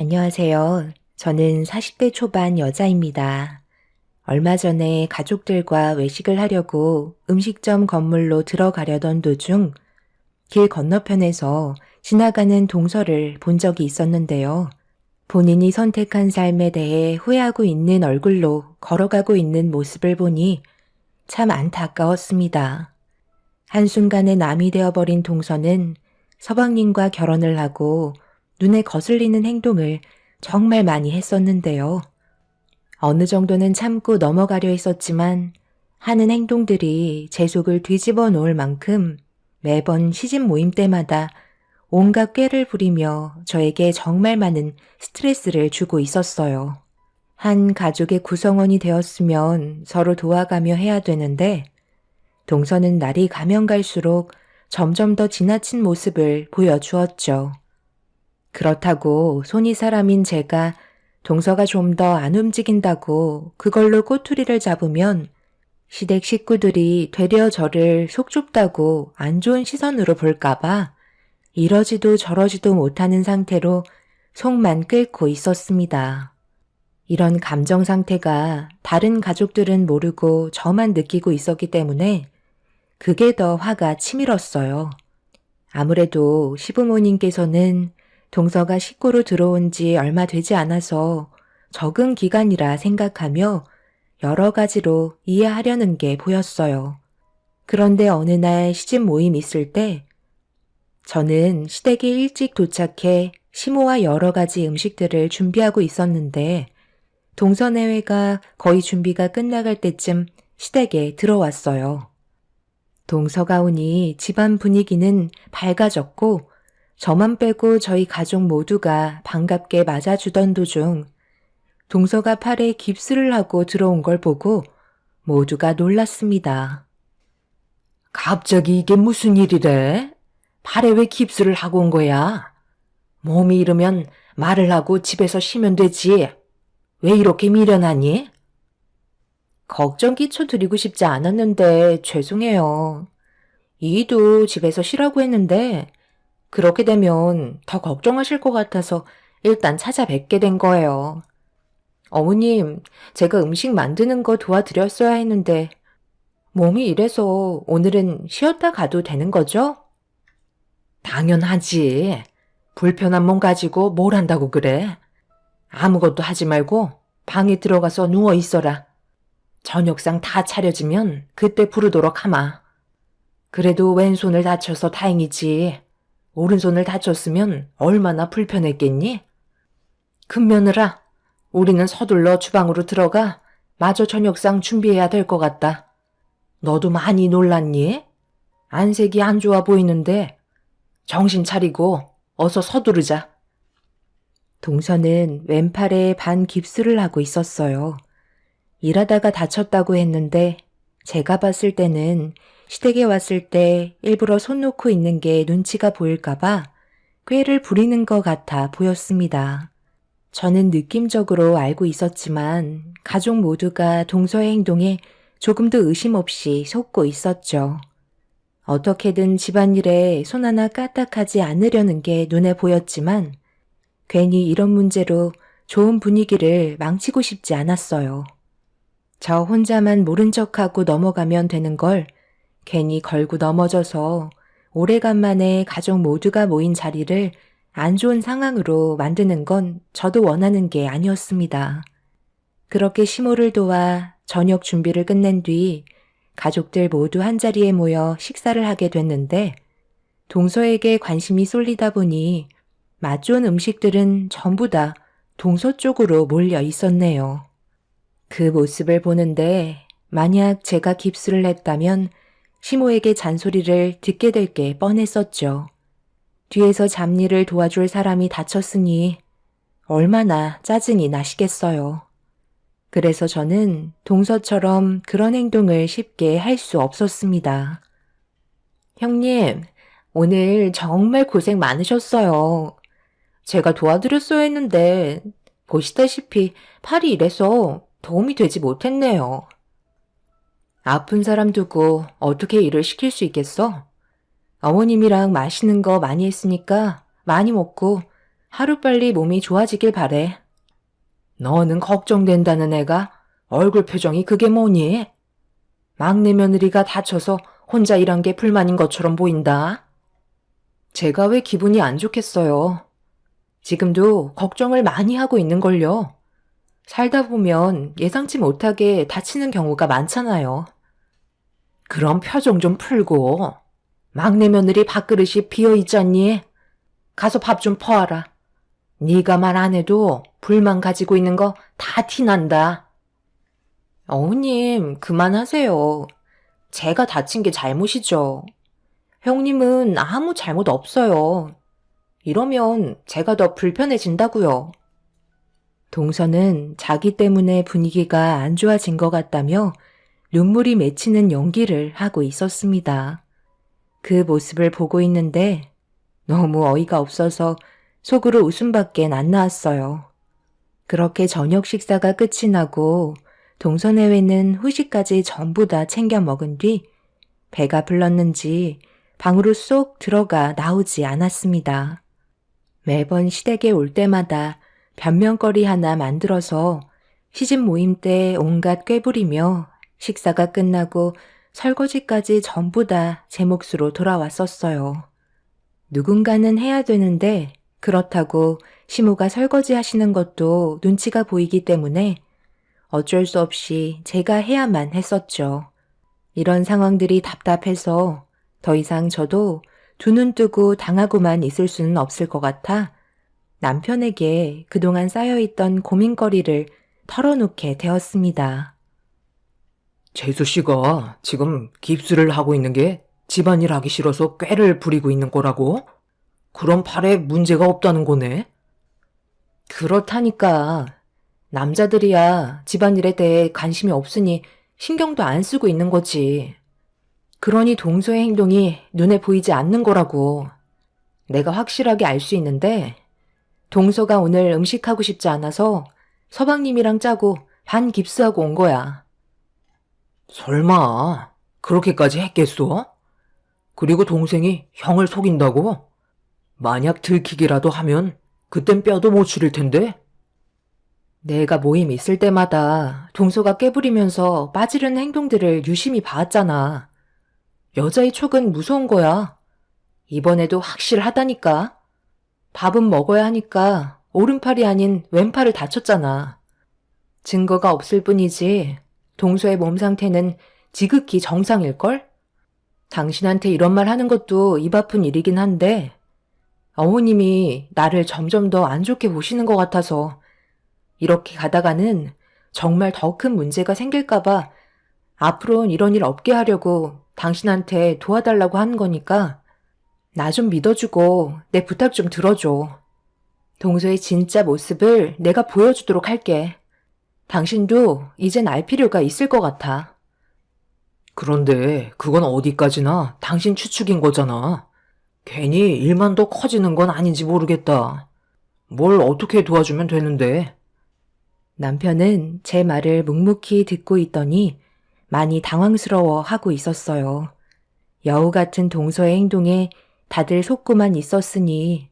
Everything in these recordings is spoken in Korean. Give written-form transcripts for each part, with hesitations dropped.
안녕하세요. 저는 40대 초반 여자입니다. 얼마 전에 가족들과 외식을 하려고 음식점 건물로 들어가려던 도중 길 건너편에서 지나가는 동서를 본 적이 있었는데요. 본인이 선택한 삶에 대해 후회하고 있는 얼굴로 걸어가고 있는 모습을 보니 참 안타까웠습니다. 한순간에 남이 되어버린 동서는 서방님과 결혼을 하고 눈에 거슬리는 행동을 정말 많이 했었는데요. 어느 정도는 참고 넘어가려 했었지만 하는 행동들이 제 속을 뒤집어 놓을 만큼 매번 시집 모임 때마다 온갖 꾀를 부리며 저에게 정말 많은 스트레스를 주고 있었어요. 한 가족의 구성원이 되었으면 서로 도와가며 해야 되는데 동서는 날이 가면 갈수록 점점 더 지나친 모습을 보여주었죠. 그렇다고 손이 사람인 제가 동서가 좀 더 안 움직인다고 그걸로 꼬투리를 잡으면 시댁 식구들이 되려 저를 속 좁다고 안 좋은 시선으로 볼까봐 이러지도 저러지도 못하는 상태로 속만 끓고 있었습니다. 이런 감정 상태가 다른 가족들은 모르고 저만 느끼고 있었기 때문에 그게 더 화가 치밀었어요. 아무래도 시부모님께서는 동서가 식구로 들어온 지 얼마 되지 않아서 적응 기간이라 생각하며 여러 가지로 이해하려는 게 보였어요. 그런데 어느 날 시집 모임 있을 때 저는 시댁에 일찍 도착해 시모와 여러 가지 음식들을 준비하고 있었는데 동서 내외가 거의 준비가 끝나갈 때쯤 시댁에 들어왔어요. 동서가 오니 집안 분위기는 밝아졌고 저만 빼고 저희 가족 모두가 반갑게 맞아주던 도중 동서가 팔에 깁스를 하고 들어온 걸 보고 모두가 놀랐습니다. 갑자기 이게 무슨 일이래? 팔에 왜 깁스를 하고 온 거야? 몸이 이러면 말을 하고 집에서 쉬면 되지. 왜 이렇게 미련하니? 걱정 끼쳐드리고 싶지 않았는데 죄송해요. 이도 집에서 쉬라고 했는데 그렇게 되면 더 걱정하실 것 같아서 일단 찾아뵙게 된 거예요. 어머님, 제가 음식 만드는 거 도와드렸어야 했는데 몸이 이래서 오늘은 쉬었다 가도 되는 거죠? 당연하지. 불편한 몸 가지고 뭘 한다고 그래. 아무것도 하지 말고 방에 들어가서 누워 있어라. 저녁상 다 차려지면 그때 부르도록 하마. 그래도 왼손을 다쳐서 다행이지. 오른손을 다쳤으면 얼마나 불편했겠니? 금며느라, 우리는 서둘러 주방으로 들어가 마저 저녁상 준비해야 될 것 같다. 너도 많이 놀랐니? 안색이 안 좋아 보이는데 정신 차리고 어서 서두르자. 동서는 왼팔에 반 깁스를 하고 있었어요. 일하다가 다쳤다고 했는데 제가 봤을 때는 시댁에 왔을 때 일부러 손 놓고 있는 게 눈치가 보일까봐 꾀를 부리는 것 같아 보였습니다. 저는 느낌적으로 알고 있었지만 가족 모두가 동서의 행동에 조금도 의심 없이 속고 있었죠. 어떻게든 집안일에 손 하나 까딱하지 않으려는 게 눈에 보였지만 괜히 이런 문제로 좋은 분위기를 망치고 싶지 않았어요. 저 혼자만 모른 척하고 넘어가면 되는 걸 괜히 걸고 넘어져서 오래간만에 가족 모두가 모인 자리를 안 좋은 상황으로 만드는 건 저도 원하는 게 아니었습니다. 그렇게 시모를 도와 저녁 준비를 끝낸 뒤 가족들 모두 한자리에 모여 식사를 하게 됐는데 동서에게 관심이 쏠리다 보니 맛 좋은 음식들은 전부 다 동서 쪽으로 몰려 있었네요. 그 모습을 보는데 만약 제가 깁스를 했다면 시모에게 잔소리를 듣게 될 게 뻔했었죠. 뒤에서 잡일을 도와줄 사람이 다쳤으니 얼마나 짜증이 나시겠어요. 그래서 저는 동서처럼 그런 행동을 쉽게 할 수 없었습니다. 형님, 오늘 정말 고생 많으셨어요. 제가 도와드렸어야 했는데 보시다시피 팔이 이래서 도움이 되지 못했네요. 아픈 사람 두고 어떻게 일을 시킬 수 있겠어? 어머님이랑 맛있는 거 많이 했으니까 많이 먹고 하루빨리 몸이 좋아지길 바래. 너는 걱정된다는 애가 얼굴 표정이 그게 뭐니? 막내 며느리가 다쳐서 혼자 일한 게 불만인 것처럼 보인다. 제가 왜 기분이 안 좋겠어요. 지금도 걱정을 많이 하고 있는걸요. 살다 보면 예상치 못하게 다치는 경우가 많잖아요. 그럼 표정 좀 풀고 막내 며느리 밥그릇이 비어있잖니? 가서 밥 좀 퍼와라. 네가 말 안 해도 불만 가지고 있는 거 다 티난다. 어머님, 그만하세요. 제가 다친 게 잘못이죠. 형님은 아무 잘못 없어요. 이러면 제가 더 불편해진다고요. 동서는 자기 때문에 분위기가 안 좋아진 것 같다며 눈물이 맺히는 연기를 하고 있었습니다. 그 모습을 보고 있는데 너무 어이가 없어서 속으로 웃음밖엔 안 나왔어요. 그렇게 저녁 식사가 끝이 나고 동서내외는 후식까지 전부 다 챙겨 먹은 뒤 배가 불렀는지 방으로 쏙 들어가 나오지 않았습니다. 매번 시댁에 올 때마다 변명거리 하나 만들어서 시집 모임 때 온갖 꾀부리며 식사가 끝나고 설거지까지 전부 다 제 몫으로 돌아왔었어요. 누군가는 해야 되는데 그렇다고 시모가 설거지 하시는 것도 눈치가 보이기 때문에 어쩔 수 없이 제가 해야만 했었죠. 이런 상황들이 답답해서 더 이상 저도 두 눈 뜨고 당하고만 있을 수는 없을 것 같아 남편에게 그동안 쌓여있던 고민거리를 털어놓게 되었습니다. 재수 씨가 지금 깁스를 하고 있는 게 집안일 하기 싫어서 꾀를 부리고 있는 거라고? 그럼 팔에 문제가 없다는 거네? 그렇다니까. 남자들이야 집안일에 대해 관심이 없으니 신경도 안 쓰고 있는 거지. 그러니 동서의 행동이 눈에 보이지 않는 거라고. 내가 확실하게 알 수 있는데 동서가 오늘 음식하고 싶지 않아서 서방님이랑 짜고 반 깁스하고 온 거야. 설마 그렇게까지 했겠어? 그리고 동생이 형을 속인다고? 만약 들키기라도 하면 그땐 뼈도 못 추릴 텐데? 내가 모임 있을 때마다 동서가 깨부리면서 빠지려는 행동들을 유심히 봐왔잖아. 여자의 촉은 무서운 거야. 이번에도 확실하다니까. 밥은 먹어야 하니까 오른팔이 아닌 왼팔을 다쳤잖아. 증거가 없을 뿐이지 동서의 몸 상태는 지극히 정상일걸? 당신한테 이런 말 하는 것도 입 아픈 일이긴 한데 어머님이 나를 점점 더 안 좋게 보시는 것 같아서 이렇게 가다가는 정말 더 큰 문제가 생길까봐 앞으로는 이런 일 없게 하려고 당신한테 도와달라고 하는 거니까 나 좀 믿어주고 내 부탁 좀 들어줘. 동서의 진짜 모습을 내가 보여주도록 할게. 당신도 이젠 알 필요가 있을 것 같아. 그런데 그건 어디까지나 당신 추측인 거잖아. 괜히 일만 더 커지는 건 아닌지 모르겠다. 뭘 어떻게 도와주면 되는데? 남편은 제 말을 묵묵히 듣고 있더니 많이 당황스러워 하고 있었어요. 여우 같은 동서의 행동에 다들 속고만 있었으니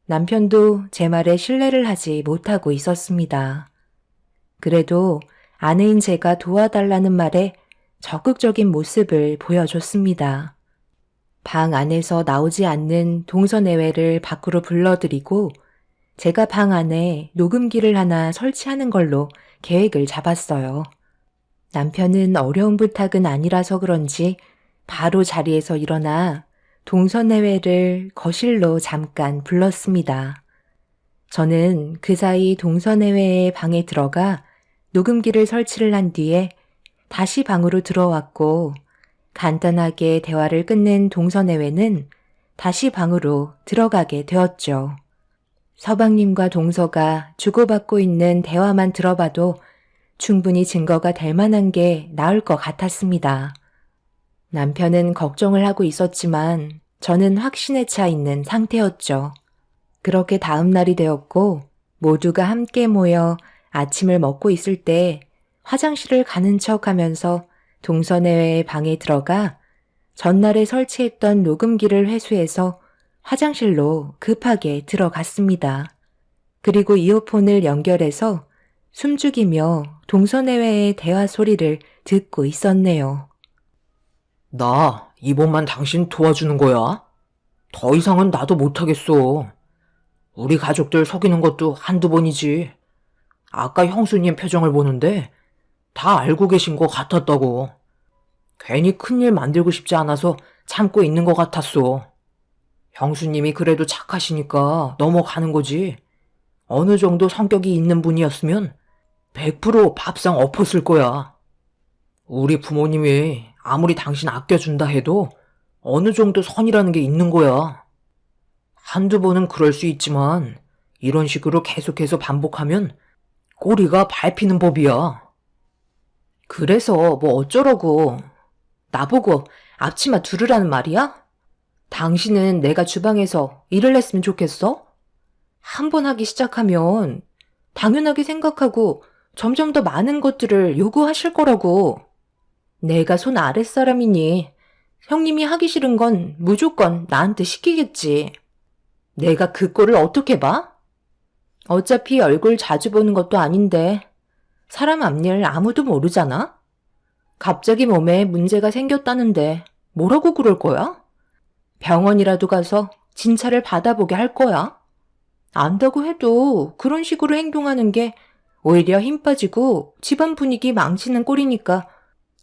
남편도 제 말에 신뢰를 하지 못하고 있었습니다. 그래도 아내인 제가 도와달라는 말에 적극적인 모습을 보여줬습니다. 방 안에서 나오지 않는 동서내외를 밖으로 불러들이고 제가 방 안에 녹음기를 하나 설치하는 걸로 계획을 잡았어요. 남편은 어려운 부탁은 아니라서 그런지 바로 자리에서 일어나 동서내외를 거실로 잠깐 불렀습니다. 저는 그 사이 동서내외의 방에 들어가 녹음기를 설치를 한 뒤에 다시 방으로 들어왔고 간단하게 대화를 끝낸 동서내외는 다시 방으로 들어가게 되었죠. 서방님과 동서가 주고받고 있는 대화만 들어봐도 충분히 증거가 될 만한 게 나을 것 같았습니다. 남편은 걱정을 하고 있었지만 저는 확신에 차 있는 상태였죠. 그렇게 다음 날이 되었고 모두가 함께 모여 아침을 먹고 있을 때 화장실을 가는 척 하면서 동서내외의 방에 들어가 전날에 설치했던 녹음기를 회수해서 화장실로 급하게 들어갔습니다. 그리고 이어폰을 연결해서 숨죽이며 동서내외의 대화 소리를 듣고 있었네요. 나 이번만 당신 도와주는 거야. 더 이상은 나도 못하겠어. 우리 가족들 속이는 것도 한두 번이지. 아까 형수님 표정을 보는데 다 알고 계신 것 같았다고. 괜히 큰일 만들고 싶지 않아서 참고 있는 것 같았어. 형수님이 그래도 착하시니까 넘어가는 거지. 어느 정도 성격이 있는 분이었으면 100% 밥상 엎었을 거야. 우리 부모님이 아무리 당신 아껴준다 해도 어느 정도 선이라는 게 있는 거야. 한두 번은 그럴 수 있지만 이런 식으로 계속해서 반복하면 꼬리가 밟히는 법이야. 그래서 뭐 어쩌라고. 나보고 앞치마 두르라는 말이야? 당신은 내가 주방에서 일을 했으면 좋겠어? 한 번 하기 시작하면 당연하게 생각하고 점점 더 많은 것들을 요구하실 거라고. 내가 손 아랫사람이니 형님이 하기 싫은 건 무조건 나한테 시키겠지. 내가 그 꼴을 어떻게 봐? 어차피 얼굴 자주 보는 것도 아닌데 사람 앞일 아무도 모르잖아? 갑자기 몸에 문제가 생겼다는데 뭐라고 그럴 거야? 병원이라도 가서 진찰을 받아보게 할 거야? 안다고 해도 그런 식으로 행동하는 게 오히려 힘 빠지고 집안 분위기 망치는 꼴이니까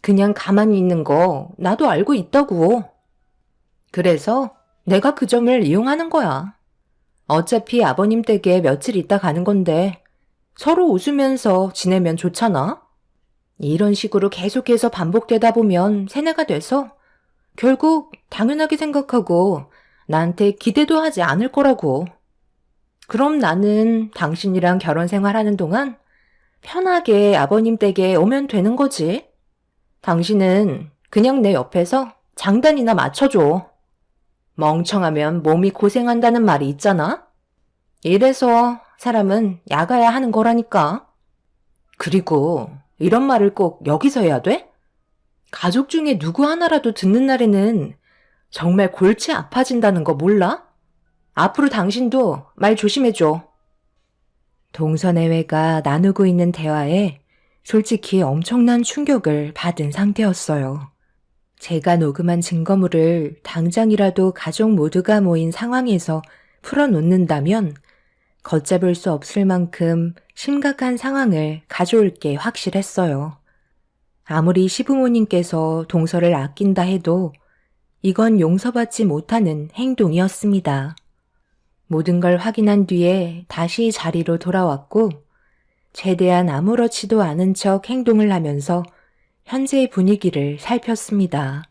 그냥 가만히 있는 거 나도 알고 있다고. 그래서 내가 그 점을 이용하는 거야. 어차피 아버님 댁에 며칠 있다 가는 건데 서로 웃으면서 지내면 좋잖아? 이런 식으로 계속해서 반복되다 보면 세뇌가 돼서 결국 당연하게 생각하고 나한테 기대도 하지 않을 거라고. 그럼 나는 당신이랑 결혼 생활하는 동안 편하게 아버님 댁에 오면 되는 거지. 당신은 그냥 내 옆에서 장단이나 맞춰줘. 멍청하면 몸이 고생한다는 말이 있잖아? 이래서 사람은 야가야 하는 거라니까. 그리고 이런 말을 꼭 여기서 해야 돼? 가족 중에 누구 하나라도 듣는 날에는 정말 골치 아파진다는 거 몰라? 앞으로 당신도 말 조심해줘. 동서내외가 나누고 있는 대화에 솔직히 엄청난 충격을 받은 상태였어요. 제가 녹음한 증거물을 당장이라도 가족 모두가 모인 상황에서 풀어놓는다면 걷잡을 수 없을 만큼 심각한 상황을 가져올 게 확실했어요. 아무리 시부모님께서 동서를 아낀다 해도 이건 용서받지 못하는 행동이었습니다. 모든 걸 확인한 뒤에 다시 자리로 돌아왔고 최대한 아무렇지도 않은 척 행동을 하면서 현재의 분위기를 살폈습니다.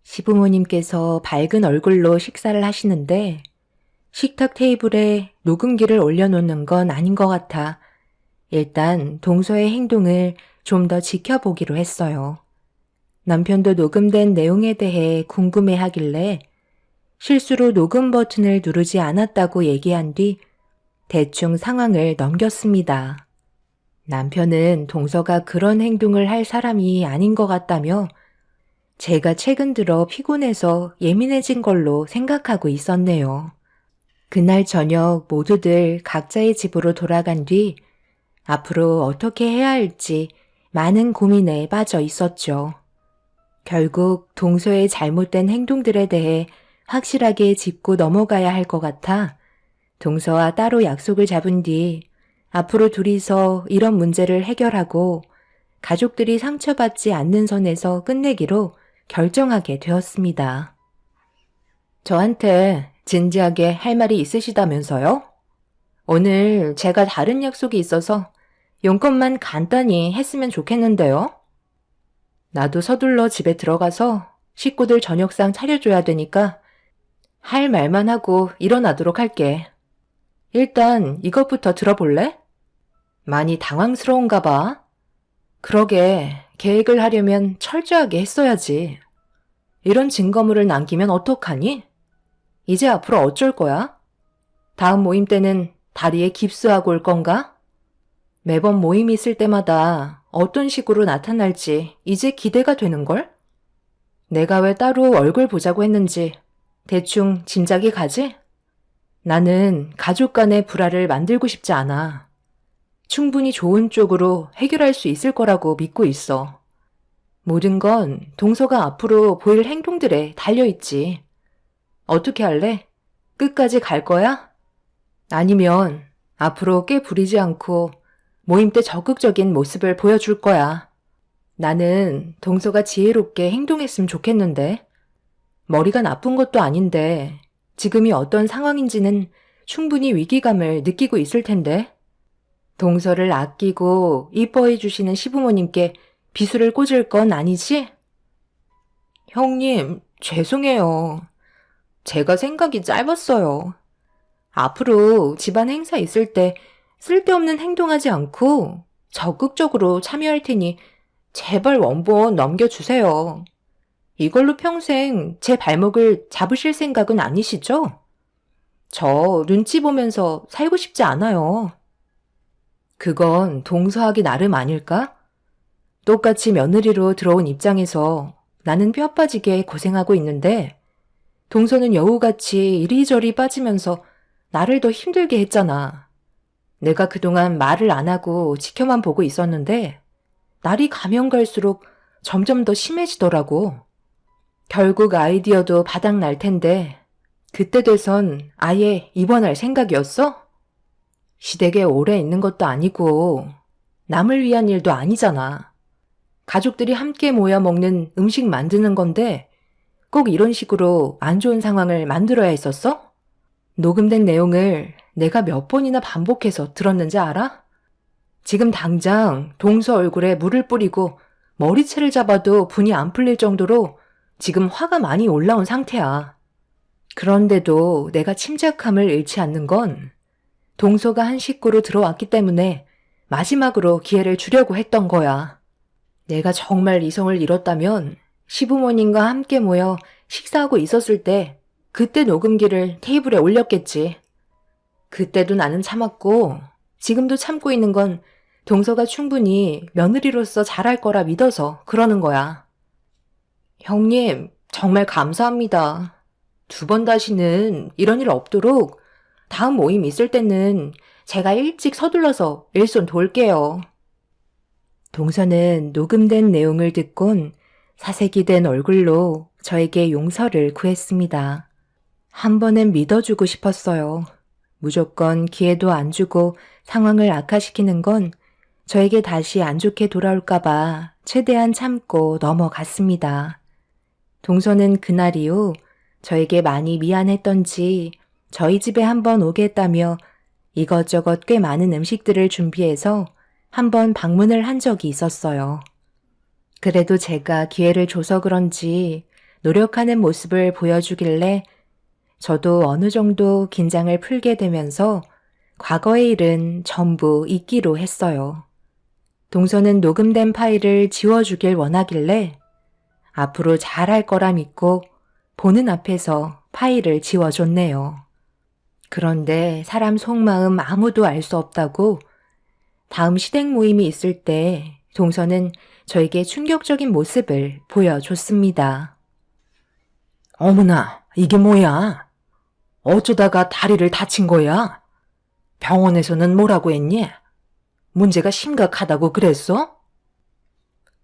시부모님께서 밝은 얼굴로 식사를 하시는데 식탁 테이블에 녹음기를 올려놓는 건 아닌 것 같아 일단 동서의 행동을 좀 더 지켜보기로 했어요. 남편도 녹음된 내용에 대해 궁금해하길래 실수로 녹음 버튼을 누르지 않았다고 얘기한 뒤 대충 상황을 넘겼습니다. 남편은 동서가 그런 행동을 할 사람이 아닌 것 같다며 제가 최근 들어 피곤해서 예민해진 걸로 생각하고 있었네요. 그날 저녁 모두들 각자의 집으로 돌아간 뒤 앞으로 어떻게 해야 할지 많은 고민에 빠져 있었죠. 결국 동서의 잘못된 행동들에 대해 확실하게 짚고 넘어가야 할 것 같아 동서와 따로 약속을 잡은 뒤 앞으로 둘이서 이런 문제를 해결하고 가족들이 상처받지 않는 선에서 끝내기로 결정하게 되었습니다. 저한테 진지하게 할 말이 있으시다면서요? 오늘 제가 다른 약속이 있어서 용건만 간단히 했으면 좋겠는데요. 나도 서둘러 집에 들어가서 식구들 저녁상 차려줘야 되니까 할 말만 하고 일어나도록 할게. 일단 이것부터 들어볼래? 많이 당황스러운가 봐. 그러게 계획을 하려면 철저하게 했어야지. 이런 증거물을 남기면 어떡하니? 이제 앞으로 어쩔 거야? 다음 모임 때는 다리에 깁스하고 올 건가? 매번 모임이 있을 때마다 어떤 식으로 나타날지 이제 기대가 되는걸? 내가 왜 따로 얼굴 보자고 했는지 대충 짐작이 가지? 나는 가족 간의 불화를 만들고 싶지 않아. 충분히 좋은 쪽으로 해결할 수 있을 거라고 믿고 있어. 모든 건 동서가 앞으로 보일 행동들에 달려있지. 어떻게 할래? 끝까지 갈 거야? 아니면 앞으로 꽤 부리지 않고 모임 때 적극적인 모습을 보여줄 거야. 나는 동서가 지혜롭게 행동했으면 좋겠는데. 머리가 나쁜 것도 아닌데 지금이 어떤 상황인지는 충분히 위기감을 느끼고 있을 텐데. 동서를 아끼고 이뻐해 주시는 시부모님께 비수를 꽂을 건 아니지? 형님, 죄송해요. 제가 생각이 짧았어요. 앞으로 집안 행사 있을 때 쓸데없는 행동하지 않고 적극적으로 참여할 테니 제발 원본 넘겨주세요. 이걸로 평생 제 발목을 잡으실 생각은 아니시죠? 저 눈치 보면서 살고 싶지 않아요. 그건 동서하기 나름 아닐까? 똑같이 며느리로 들어온 입장에서 나는 뼈 빠지게 고생하고 있는데 동서는 여우같이 이리저리 빠지면서 나를 더 힘들게 했잖아. 내가 그동안 말을 안 하고 지켜만 보고 있었는데 날이 가면 갈수록 점점 더 심해지더라고. 결국 아이디어도 바닥 날 텐데 그때 돼선 아예 입원할 생각이었어? 시댁에 오래 있는 것도 아니고 남을 위한 일도 아니잖아. 가족들이 함께 모여 먹는 음식 만드는 건데 꼭 이런 식으로 안 좋은 상황을 만들어야 했었어? 녹음된 내용을 내가 몇 번이나 반복해서 들었는지 알아? 지금 당장 동서 얼굴에 물을 뿌리고 머리채를 잡아도 분이 안 풀릴 정도로 지금 화가 많이 올라온 상태야. 그런데도 내가 침착함을 잃지 않는 건 동서가 한 식구로 들어왔기 때문에 마지막으로 기회를 주려고 했던 거야. 내가 정말 이성을 잃었다면 시부모님과 함께 모여 식사하고 있었을 때 그때 녹음기를 테이블에 올렸겠지. 그때도 나는 참았고 지금도 참고 있는 건 동서가 충분히 며느리로서 잘할 거라 믿어서 그러는 거야. 형님, 정말 감사합니다. 2번 다시는 이런 일 없도록 다음 모임 있을 때는 제가 일찍 서둘러서 일손 도울게요. 동서는 녹음된 내용을 듣곤 사색이 된 얼굴로 저에게 용서를 구했습니다. 한 번은 믿어주고 싶었어요. 무조건 기회도 안 주고 상황을 악화시키는 건 저에게 다시 안 좋게 돌아올까봐 최대한 참고 넘어갔습니다. 동서는 그날 이후 저에게 많이 미안했던지 저희 집에 한번 오겠다며 이것저것 꽤 많은 음식들을 준비해서 한번 방문을 한 적이 있었어요. 그래도 제가 기회를 줘서 그런지 노력하는 모습을 보여주길래 저도 어느 정도 긴장을 풀게 되면서 과거의 일은 전부 잊기로 했어요. 동서는 녹음된 파일을 지워주길 원하길래 앞으로 잘할 거라 믿고 보는 앞에서 파일을 지워줬네요. 그런데 사람 속마음 아무도 알 수 없다고 다음 시댁 모임이 있을 때 동서는 저에게 충격적인 모습을 보여줬습니다. 어머나, 이게 뭐야? 어쩌다가 다리를 다친 거야? 병원에서는 뭐라고 했니? 문제가 심각하다고 그랬어?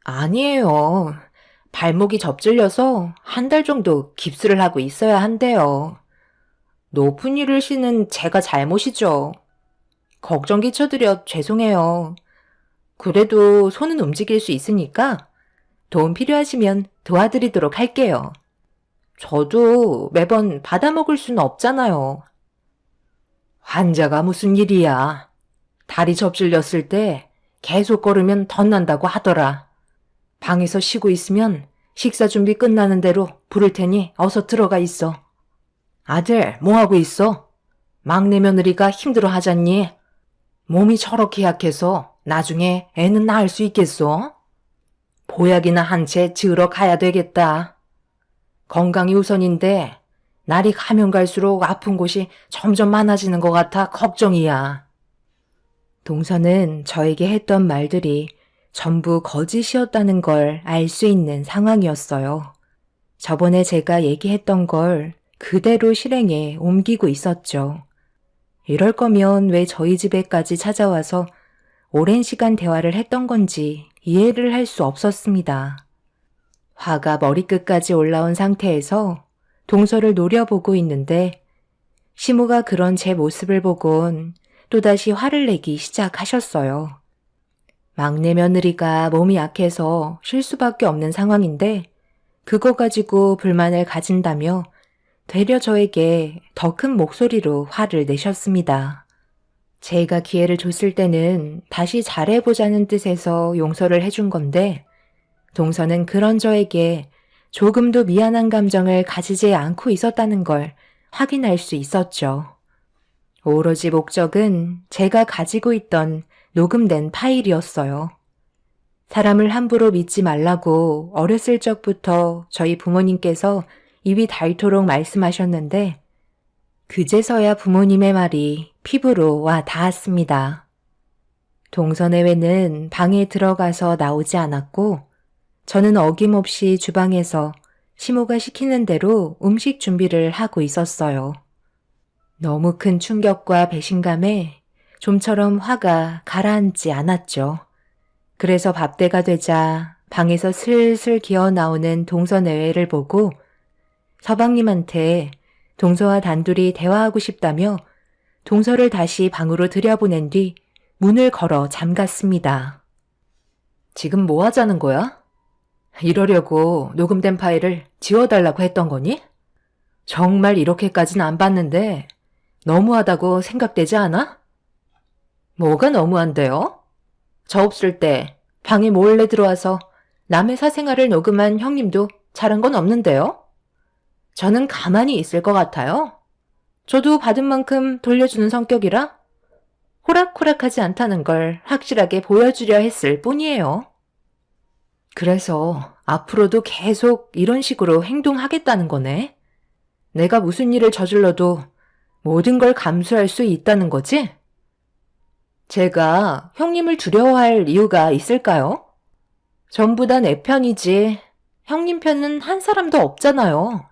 아니에요. 발목이 접질려서 1달 정도 깁스를 하고 있어야 한대요. 높은 일을 쉬는 제가 잘못이죠. 걱정 끼쳐드려 죄송해요. 그래도 손은 움직일 수 있으니까 도움 필요하시면 도와드리도록 할게요. 저도 매번 받아먹을 수는 없잖아요. 환자가 무슨 일이야? 다리 접질렸을 때 계속 걸으면 덧난다고 하더라. 방에서 쉬고 있으면 식사 준비 끝나는 대로 부를 테니 어서 들어가 있어. 아들, 뭐하고 있어? 막내 며느리가 힘들어 하잖니? 몸이 저렇게 약해서 나중에 애는 낳을 수 있겠어? 보약이나 한 채 지으러 가야 되겠다. 건강이 우선인데 날이 가면 갈수록 아픈 곳이 점점 많아지는 것 같아 걱정이야. 동서는 저에게 했던 말들이 전부 거짓이었다는 걸 알 수 있는 상황이었어요. 저번에 제가 얘기했던 걸 그대로 실행에 옮기고 있었죠. 이럴 거면 왜 저희 집에까지 찾아와서 오랜 시간 대화를 했던 건지 이해를 할 수 없었습니다. 화가 머리끝까지 올라온 상태에서 동서를 노려보고 있는데 시모가 그런 제 모습을 보곤 또다시 화를 내기 시작하셨어요. 막내 며느리가 몸이 약해서 쉴 수밖에 없는 상황인데 그거 가지고 불만을 가진다며 되려 저에게 더 큰 목소리로 화를 내셨습니다. 제가 기회를 줬을 때는 다시 잘해보자는 뜻에서 용서를 해준 건데 동서는 그런 저에게 조금도 미안한 감정을 가지지 않고 있었다는 걸 확인할 수 있었죠. 오로지 목적은 제가 가지고 있던 녹음된 파일이었어요. 사람을 함부로 믿지 말라고 어렸을 적부터 저희 부모님께서 입이 닳도록 말씀하셨는데 그제서야 부모님의 말이 피부로 와 닿았습니다. 동서내외는 방에 들어가서 나오지 않았고 저는 어김없이 주방에서 시모가 시키는 대로 음식 준비를 하고 있었어요. 너무 큰 충격과 배신감에 좀처럼 화가 가라앉지 않았죠. 그래서 밥때가 되자 방에서 슬슬 기어 나오는 동서내외를 보고 서방님한테 동서와 단둘이 대화하고 싶다며 동서를 다시 방으로 들여보낸 뒤 문을 걸어 잠갔습니다. 지금 뭐 하자는 거야? 이러려고 녹음된 파일을 지워달라고 했던 거니? 정말 이렇게까지는 안 봤는데 너무하다고 생각되지 않아? 뭐가 너무한데요? 저 없을 때 방에 몰래 들어와서 남의 사생활을 녹음한 형님도 잘한 건 없는데요? 저는 가만히 있을 것 같아요. 저도 받은 만큼 돌려주는 성격이라 호락호락하지 않다는 걸 확실하게 보여주려 했을 뿐이에요. 그래서 앞으로도 계속 이런 식으로 행동하겠다는 거네. 내가 무슨 일을 저질러도 모든 걸 감수할 수 있다는 거지? 제가 형님을 두려워할 이유가 있을까요? 전부 다 내 편이지 형님 편은 한 사람도 없잖아요.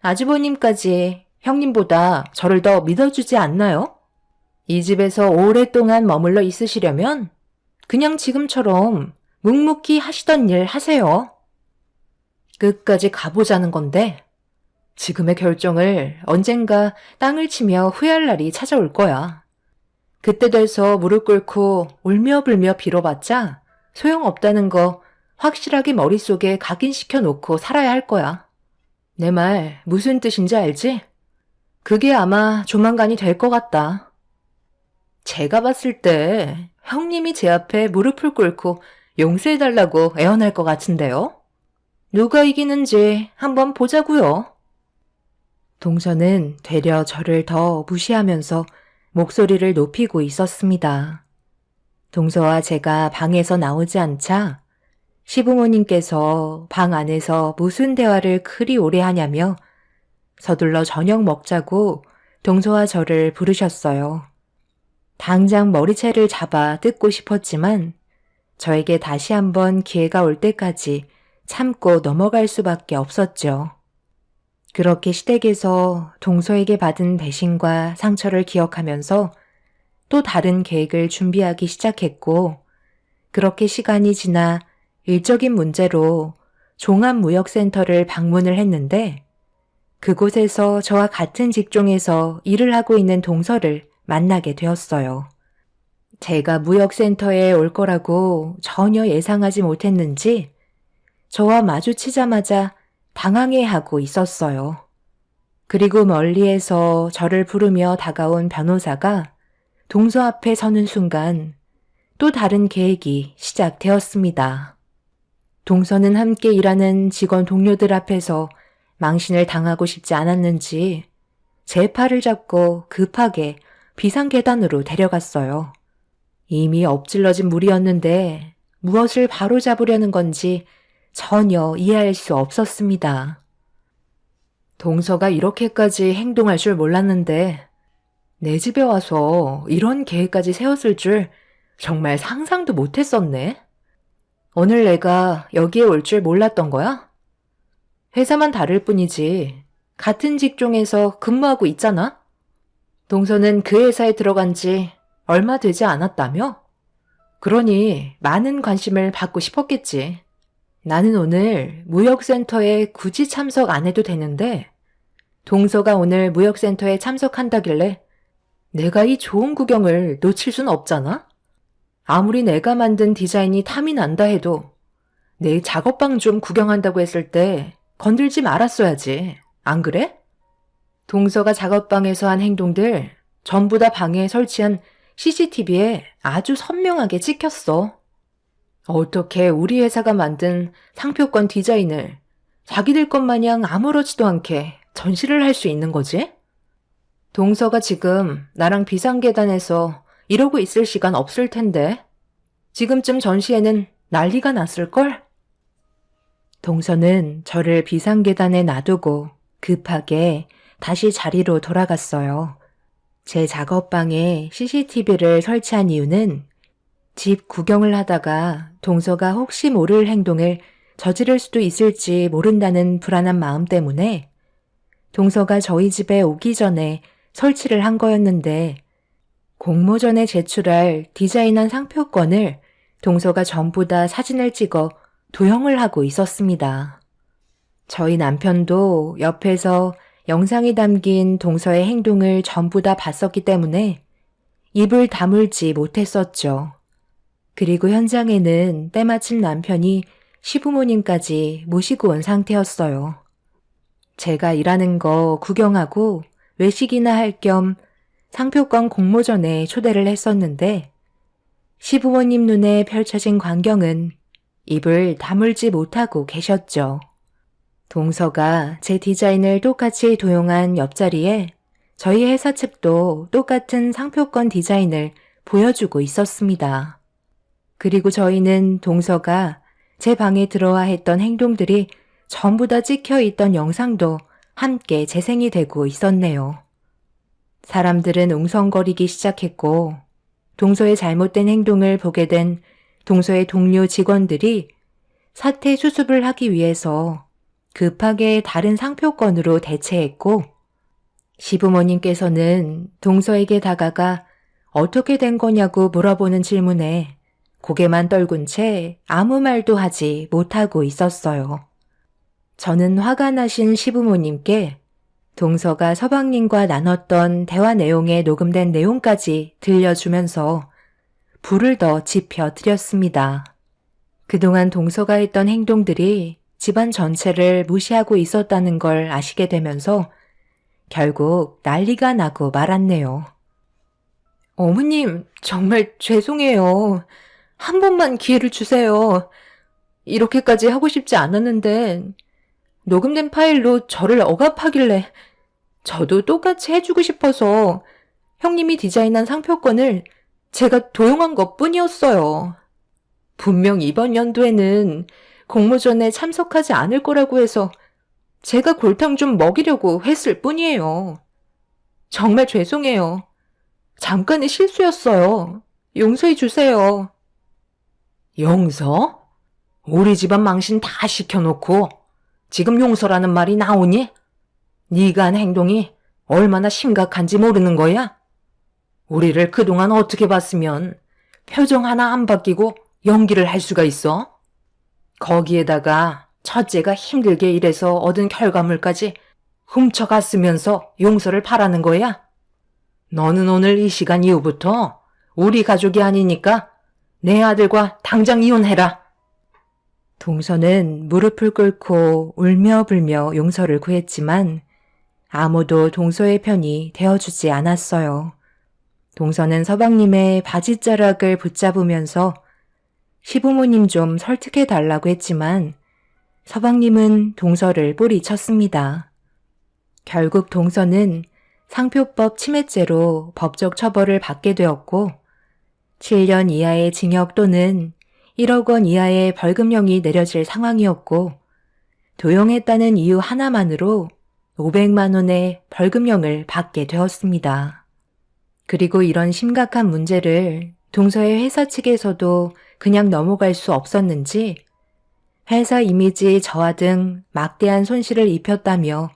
아주버님까지 형님보다 저를 더 믿어주지 않나요? 이 집에서 오랫동안 머물러 있으시려면 그냥 지금처럼 묵묵히 하시던 일 하세요. 끝까지 가보자는 건데 지금의 결정을 언젠가 땅을 치며 후회할 날이 찾아올 거야. 그때 돼서 무릎 꿇고 울며불며 빌어봤자 소용없다는 거 확실하게 머릿속에 각인시켜 놓고 살아야 할 거야. 내 말 무슨 뜻인지 알지? 그게 아마 조만간이 될 것 같다. 제가 봤을 때 형님이 제 앞에 무릎을 꿇고 용서해달라고 애원할 것 같은데요? 누가 이기는지 한번 보자고요. 동서는 되려 저를 더 무시하면서 목소리를 높이고 있었습니다. 동서와 제가 방에서 나오지 않자 시부모님께서 방 안에서 무슨 대화를 그리 오래 하냐며 서둘러 저녁 먹자고 동서와 저를 부르셨어요. 당장 머리채를 잡아 뜯고 싶었지만 저에게 다시 한번 기회가 올 때까지 참고 넘어갈 수밖에 없었죠. 그렇게 시댁에서 동서에게 받은 배신과 상처를 기억하면서 또 다른 계획을 준비하기 시작했고 그렇게 시간이 지나 일적인 문제로 종합무역센터를 방문을 했는데 그곳에서 저와 같은 직종에서 일을 하고 있는 동서를 만나게 되었어요. 제가 무역센터에 올 거라고 전혀 예상하지 못했는지 저와 마주치자마자 당황해하고 있었어요. 그리고 멀리에서 저를 부르며 다가온 변호사가 동서 앞에 서는 순간 또 다른 계획이 시작되었습니다. 동서는 함께 일하는 직원 동료들 앞에서 망신을 당하고 싶지 않았는지 제 팔을 잡고 급하게 비상계단으로 데려갔어요. 이미 엎질러진 물이었는데 무엇을 바로잡으려는 건지 전혀 이해할 수 없었습니다. 동서가 이렇게까지 행동할 줄 몰랐는데 내 집에 와서 이런 계획까지 세웠을 줄 정말 상상도 못했었네. 오늘 내가 여기에 올 줄 몰랐던 거야? 회사만 다를 뿐이지 같은 직종에서 근무하고 있잖아? 동서는 그 회사에 들어간 지 얼마 되지 않았다며? 그러니 많은 관심을 받고 싶었겠지. 나는 오늘 무역센터에 굳이 참석 안 해도 되는데 동서가 오늘 무역센터에 참석한다길래 내가 이 좋은 구경을 놓칠 순 없잖아? 아무리 내가 만든 디자인이 탐이 난다 해도 내 작업방 좀 구경한다고 했을 때 건들지 말았어야지. 안 그래? 동서가 작업방에서 한 행동들 전부 다 방에 설치한 CCTV에 아주 선명하게 찍혔어. 어떻게 우리 회사가 만든 상표권 디자인을 자기들 것 마냥 아무렇지도 않게 전시를 할 수 있는 거지? 동서가 지금 나랑 비상계단에서 이러고 있을 시간 없을 텐데 지금쯤 전시회는 난리가 났을걸? 동서는 저를 비상계단에 놔두고 급하게 다시 자리로 돌아갔어요. 제 작업방에 CCTV를 설치한 이유는 집 구경을 하다가 동서가 혹시 모를 행동을 저지를 수도 있을지 모른다는 불안한 마음 때문에 동서가 저희 집에 오기 전에 설치를 한 거였는데 공모전에 제출할 디자인한 상표권을 동서가 전부 다 사진을 찍어 도형을 하고 있었습니다. 저희 남편도 옆에서 영상이 담긴 동서의 행동을 전부 다 봤었기 때문에 입을 다물지 못했었죠. 그리고 현장에는 때마침 남편이 시부모님까지 모시고 온 상태였어요. 제가 일하는 거 구경하고 외식이나 할 겸 상표권 공모전에 초대를 했었는데 시부모님 눈에 펼쳐진 광경은 입을 다물지 못하고 계셨죠. 동서가 제 디자인을 똑같이 도용한 옆자리에 저희 회사 측도 똑같은 상표권 디자인을 보여주고 있었습니다. 그리고 저희는 동서가 제 방에 들어와 했던 행동들이 전부 다 찍혀 있던 영상도 함께 재생이 되고 있었네요. 사람들은 웅성거리기 시작했고 동서의 잘못된 행동을 보게 된 동서의 동료 직원들이 사태 수습을 하기 위해서 급하게 다른 상표권으로 대체했고 시부모님께서는 동서에게 다가가 어떻게 된 거냐고 물어보는 질문에 고개만 떨군 채 아무 말도 하지 못하고 있었어요. 저는 화가 나신 시부모님께 동서가 서방님과 나눴던 대화 내용에 녹음된 내용까지 들려주면서 불을 더 지펴 드렸습니다. 그동안 동서가 했던 행동들이 집안 전체를 무시하고 있었다는 걸 아시게 되면서 결국 난리가 나고 말았네요. 어머님, 정말 죄송해요. 한 번만 기회를 주세요. 이렇게까지 하고 싶지 않았는데 녹음된 파일로 저를 억압하길래 저도 똑같이 해주고 싶어서 형님이 디자인한 상표권을 제가 도용한 것뿐이었어요. 분명 이번 연도에는 공모전에 참석하지 않을 거라고 해서 제가 골탕 좀 먹이려고 했을 뿐이에요. 정말 죄송해요. 잠깐의 실수였어요. 용서해 주세요. 용서? 우리 집안 망신 다 시켜놓고 지금 용서라는 말이 나오니? 네가 한 행동이 얼마나 심각한지 모르는 거야? 우리를 그동안 어떻게 봤으면 표정 하나 안 바뀌고 연기를 할 수가 있어? 거기에다가 첫째가 힘들게 일해서 얻은 결과물까지 훔쳐갔으면서 용서를 바라는 거야? 너는 오늘 이 시간 이후부터 우리 가족이 아니니까 내 아들과 당장 이혼해라. 동서는 무릎을 꿇고 울며 불며 용서를 구했지만 아무도 동서의 편이 되어주지 않았어요. 동서는 서방님의 바지자락을 붙잡으면서 시부모님 좀 설득해달라고 했지만 서방님은 동서를 뿌리쳤습니다. 결국 동서는 상표법 침해죄로 법적 처벌을 받게 되었고 7년 이하의 징역 또는 1억 원 이하의 벌금형이 내려질 상황이었고 도용했다는 이유 하나만으로 500만 원의 벌금형을 받게 되었습니다. 그리고 이런 심각한 문제를 동서의 회사 측에서도 그냥 넘어갈 수 없었는지 회사 이미지 저하 등 막대한 손실을 입혔다며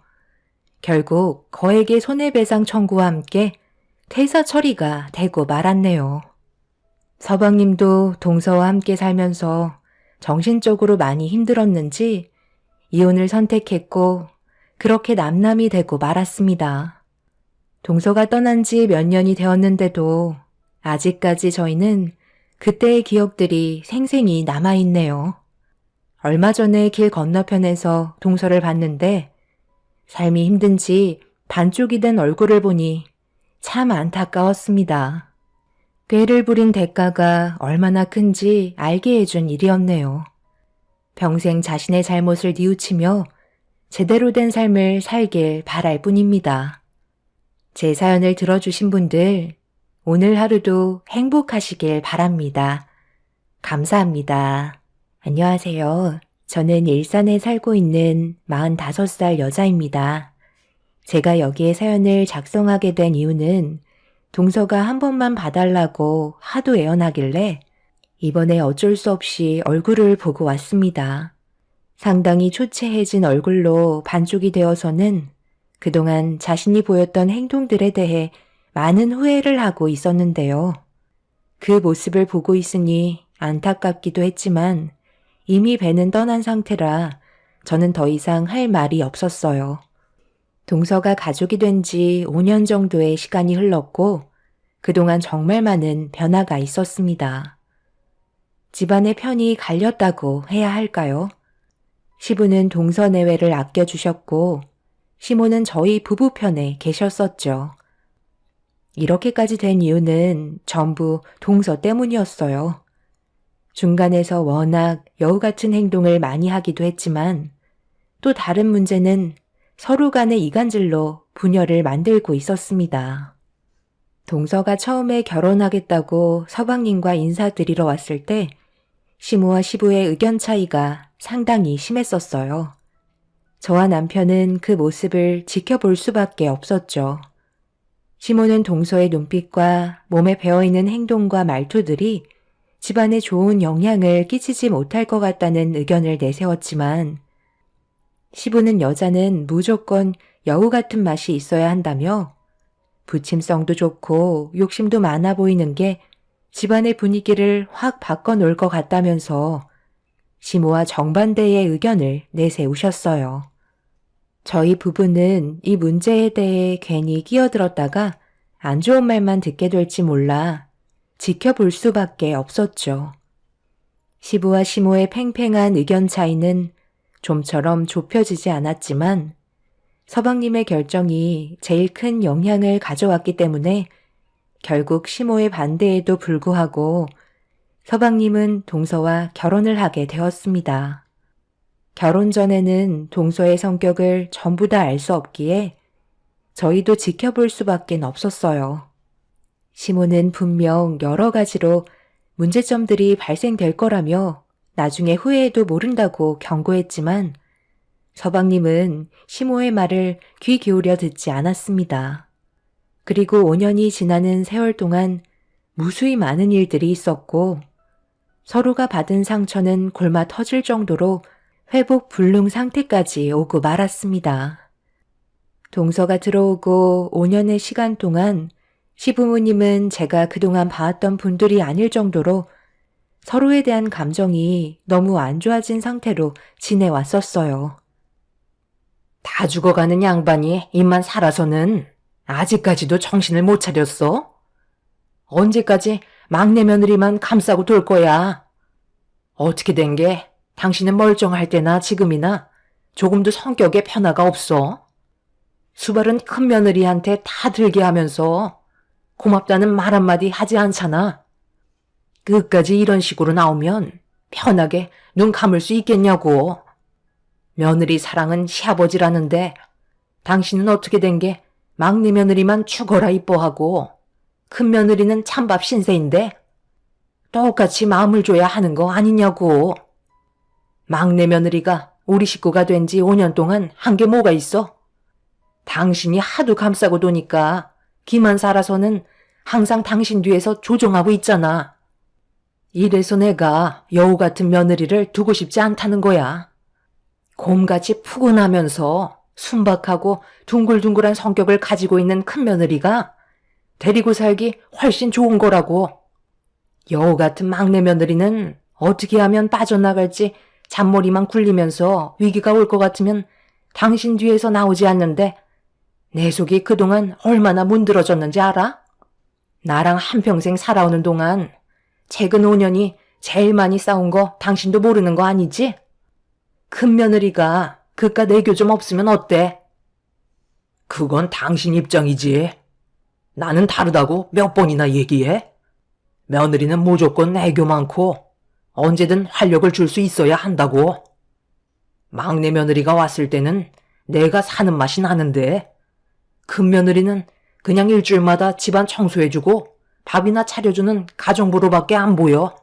결국 거액의 손해배상 청구와 함께 퇴사 처리가 되고 말았네요. 서방님도 동서와 함께 살면서 정신적으로 많이 힘들었는지 이혼을 선택했고 그렇게 남남이 되고 말았습니다. 동서가 떠난 지 몇 년이 되었는데도 아직까지 저희는 그때의 기억들이 생생히 남아있네요. 얼마 전에 길 건너편에서 동서를 봤는데 삶이 힘든지 반쪽이 된 얼굴을 보니 참 안타까웠습니다. 꾀를 부린 대가가 얼마나 큰지 알게 해준 일이었네요. 평생 자신의 잘못을 뉘우치며 제대로 된 삶을 살길 바랄 뿐입니다. 제 사연을 들어주신 분들, 오늘 하루도 행복하시길 바랍니다. 감사합니다. 안녕하세요. 저는 일산에 살고 있는 45살 여자입니다. 제가 여기에 사연을 작성하게 된 이유는 동서가 한 번만 봐달라고 하도 애원하길래 이번에 어쩔 수 없이 얼굴을 보고 왔습니다. 상당히 초췌해진 얼굴로 반쪽이 되어서는 그동안 자신이 보였던 행동들에 대해 많은 후회를 하고 있었는데요. 그 모습을 보고 있으니 안타깝기도 했지만 이미 배는 떠난 상태라 저는 더 이상 할 말이 없었어요. 동서가 가족이 된 지 5년 정도의 시간이 흘렀고 그동안 정말 많은 변화가 있었습니다. 집안의 편이 갈렸다고 해야 할까요? 시부는 동서 내외를 아껴주셨고 시모는 저희 부부 편에 계셨었죠. 이렇게까지 된 이유는 전부 동서 때문이었어요. 중간에서 워낙 여우 같은 행동을 많이 하기도 했지만 또 다른 문제는 서로 간의 이간질로 분열을 만들고 있었습니다. 동서가 처음에 결혼하겠다고 서방님과 인사드리러 왔을 때 시모와 시부의 의견 차이가 상당히 심했었어요. 저와 남편은 그 모습을 지켜볼 수밖에 없었죠. 시모는 동서의 눈빛과 몸에 배어있는 행동과 말투들이 집안에 좋은 영향을 끼치지 못할 것 같다는 의견을 내세웠지만 시부는 여자는 무조건 여우 같은 맛이 있어야 한다며 부침성도 좋고 욕심도 많아 보이는 게 집안의 분위기를 확 바꿔놓을 것 같다면서 시모와 정반대의 의견을 내세우셨어요. 저희 부부는 이 문제에 대해 괜히 끼어들었다가 안 좋은 말만 듣게 될지 몰라 지켜볼 수밖에 없었죠. 시부와 시모의 팽팽한 의견 차이는 좀처럼 좁혀지지 않았지만 서방님의 결정이 제일 큰 영향을 가져왔기 때문에 결국 시모의 반대에도 불구하고 서방님은 동서와 결혼을 하게 되었습니다. 결혼 전에는 동서의 성격을 전부 다 알 수 없기에 저희도 지켜볼 수밖에 없었어요. 시모는 분명 여러 가지로 문제점들이 발생될 거라며 나중에 후회해도 모른다고 경고했지만 서방님은 시모의 말을 귀 기울여 듣지 않았습니다. 그리고 5년이 지나는 세월 동안 무수히 많은 일들이 있었고 서로가 받은 상처는 골마 터질 정도로 회복 불능 상태까지 오고 말았습니다. 동서가 들어오고 5년의 시간 동안 시부모님은 제가 그동안 봐왔던 분들이 아닐 정도로 서로에 대한 감정이 너무 안 좋아진 상태로 지내왔었어요. 다 죽어가는 양반이 입만 살아서는 아직까지도 정신을 못 차렸어? 언제까지 막내 며느리만 감싸고 돌 거야? 어떻게 된 게 당신은 멀쩡할 때나 지금이나 조금도 성격에 변화가 없어? 수발은 큰 며느리한테 다 들게 하면서 고맙다는 말 한마디 하지 않잖아. 끝까지 이런 식으로 나오면 편하게 눈 감을 수 있겠냐고. 며느리 사랑은 시아버지라는데 당신은 어떻게 된 게 막내 며느리만 죽어라 이뻐하고 큰 며느리는 찬밥 신세인데 똑같이 마음을 줘야 하는 거 아니냐고. 막내 며느리가 우리 식구가 된 지 5년 동안 한 게 뭐가 있어? 당신이 하도 감싸고 도니까 기만 살아서는 항상 당신 뒤에서 조종하고 있잖아. 이래서 내가 여우 같은 며느리를 두고 싶지 않다는 거야. 곰같이 푸근하면서 순박하고 둥글둥글한 성격을 가지고 있는 큰 며느리가 데리고 살기 훨씬 좋은 거라고. 여우 같은 막내 며느리는 어떻게 하면 빠져나갈지 잔머리만 굴리면서 위기가 올 것 같으면 당신 뒤에서 나오지 않는데 내 속이 그동안 얼마나 문드러졌는지 알아? 나랑 한평생 살아오는 동안 최근 5년이 제일 많이 싸운 거 당신도 모르는 거 아니지? 큰 며느리가 그깟 애교 좀 없으면 어때? 그건 당신 입장이지. 나는 다르다고 몇 번이나 얘기해? 며느리는 무조건 애교 많고 언제든 활력을 줄 수 있어야 한다고. 막내 며느리가 왔을 때는 내가 사는 맛이 나는데 큰 며느리는 그냥 일주일마다 집안 청소해주고 밥이나 차려주는 가정부로밖에 안 보여.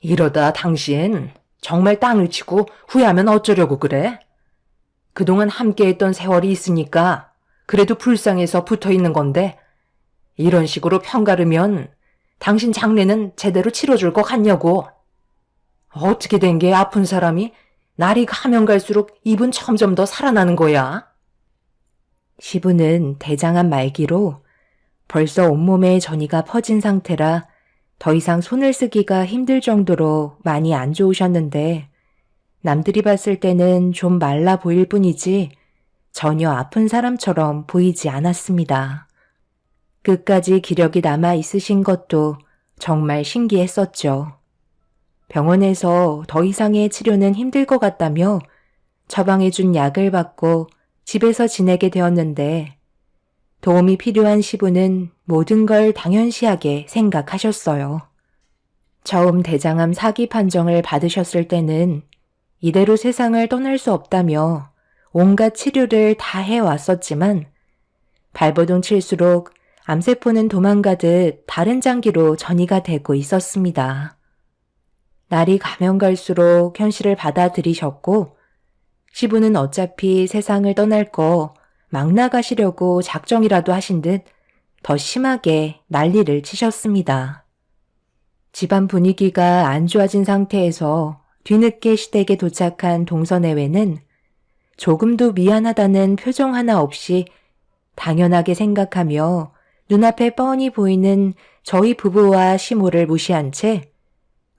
이러다 당신 정말 땅을 치고 후회하면 어쩌려고 그래? 그동안 함께했던 세월이 있으니까 그래도 불쌍해서 붙어있는 건데 이런 식으로 편가르면 당신 장례는 제대로 치러줄 것 같냐고. 어떻게 된 게 아픈 사람이 날이 가면 갈수록 입은 점점 더 살아나는 거야. 시부는 대장암 말기로 벌써 온몸에 전이가 퍼진 상태라 더 이상 손을 쓰기가 힘들 정도로 많이 안 좋으셨는데 남들이 봤을 때는 좀 말라 보일 뿐이지 전혀 아픈 사람처럼 보이지 않았습니다. 끝까지 기력이 남아 있으신 것도 정말 신기했었죠. 병원에서 더 이상의 치료는 힘들 것 같다며 처방해준 약을 받고 집에서 지내게 되었는데 도움이 필요한 시부는 모든 걸 당연시하게 생각하셨어요. 처음 대장암 사기 판정을 받으셨을 때는 이대로 세상을 떠날 수 없다며 온갖 치료를 다 해왔었지만 발버둥 칠수록 암세포는 도망가듯 다른 장기로 전이가 되고 있었습니다. 날이 가면 갈수록 현실을 받아들이셨고 시부는 어차피 세상을 떠날 거 막 나가시려고 작정이라도 하신 듯 더 심하게 난리를 치셨습니다. 집안 분위기가 안 좋아진 상태에서 뒤늦게 시댁에 도착한 동서내외는 조금도 미안하다는 표정 하나 없이 당연하게 생각하며 눈앞에 뻔히 보이는 저희 부부와 시모를 무시한 채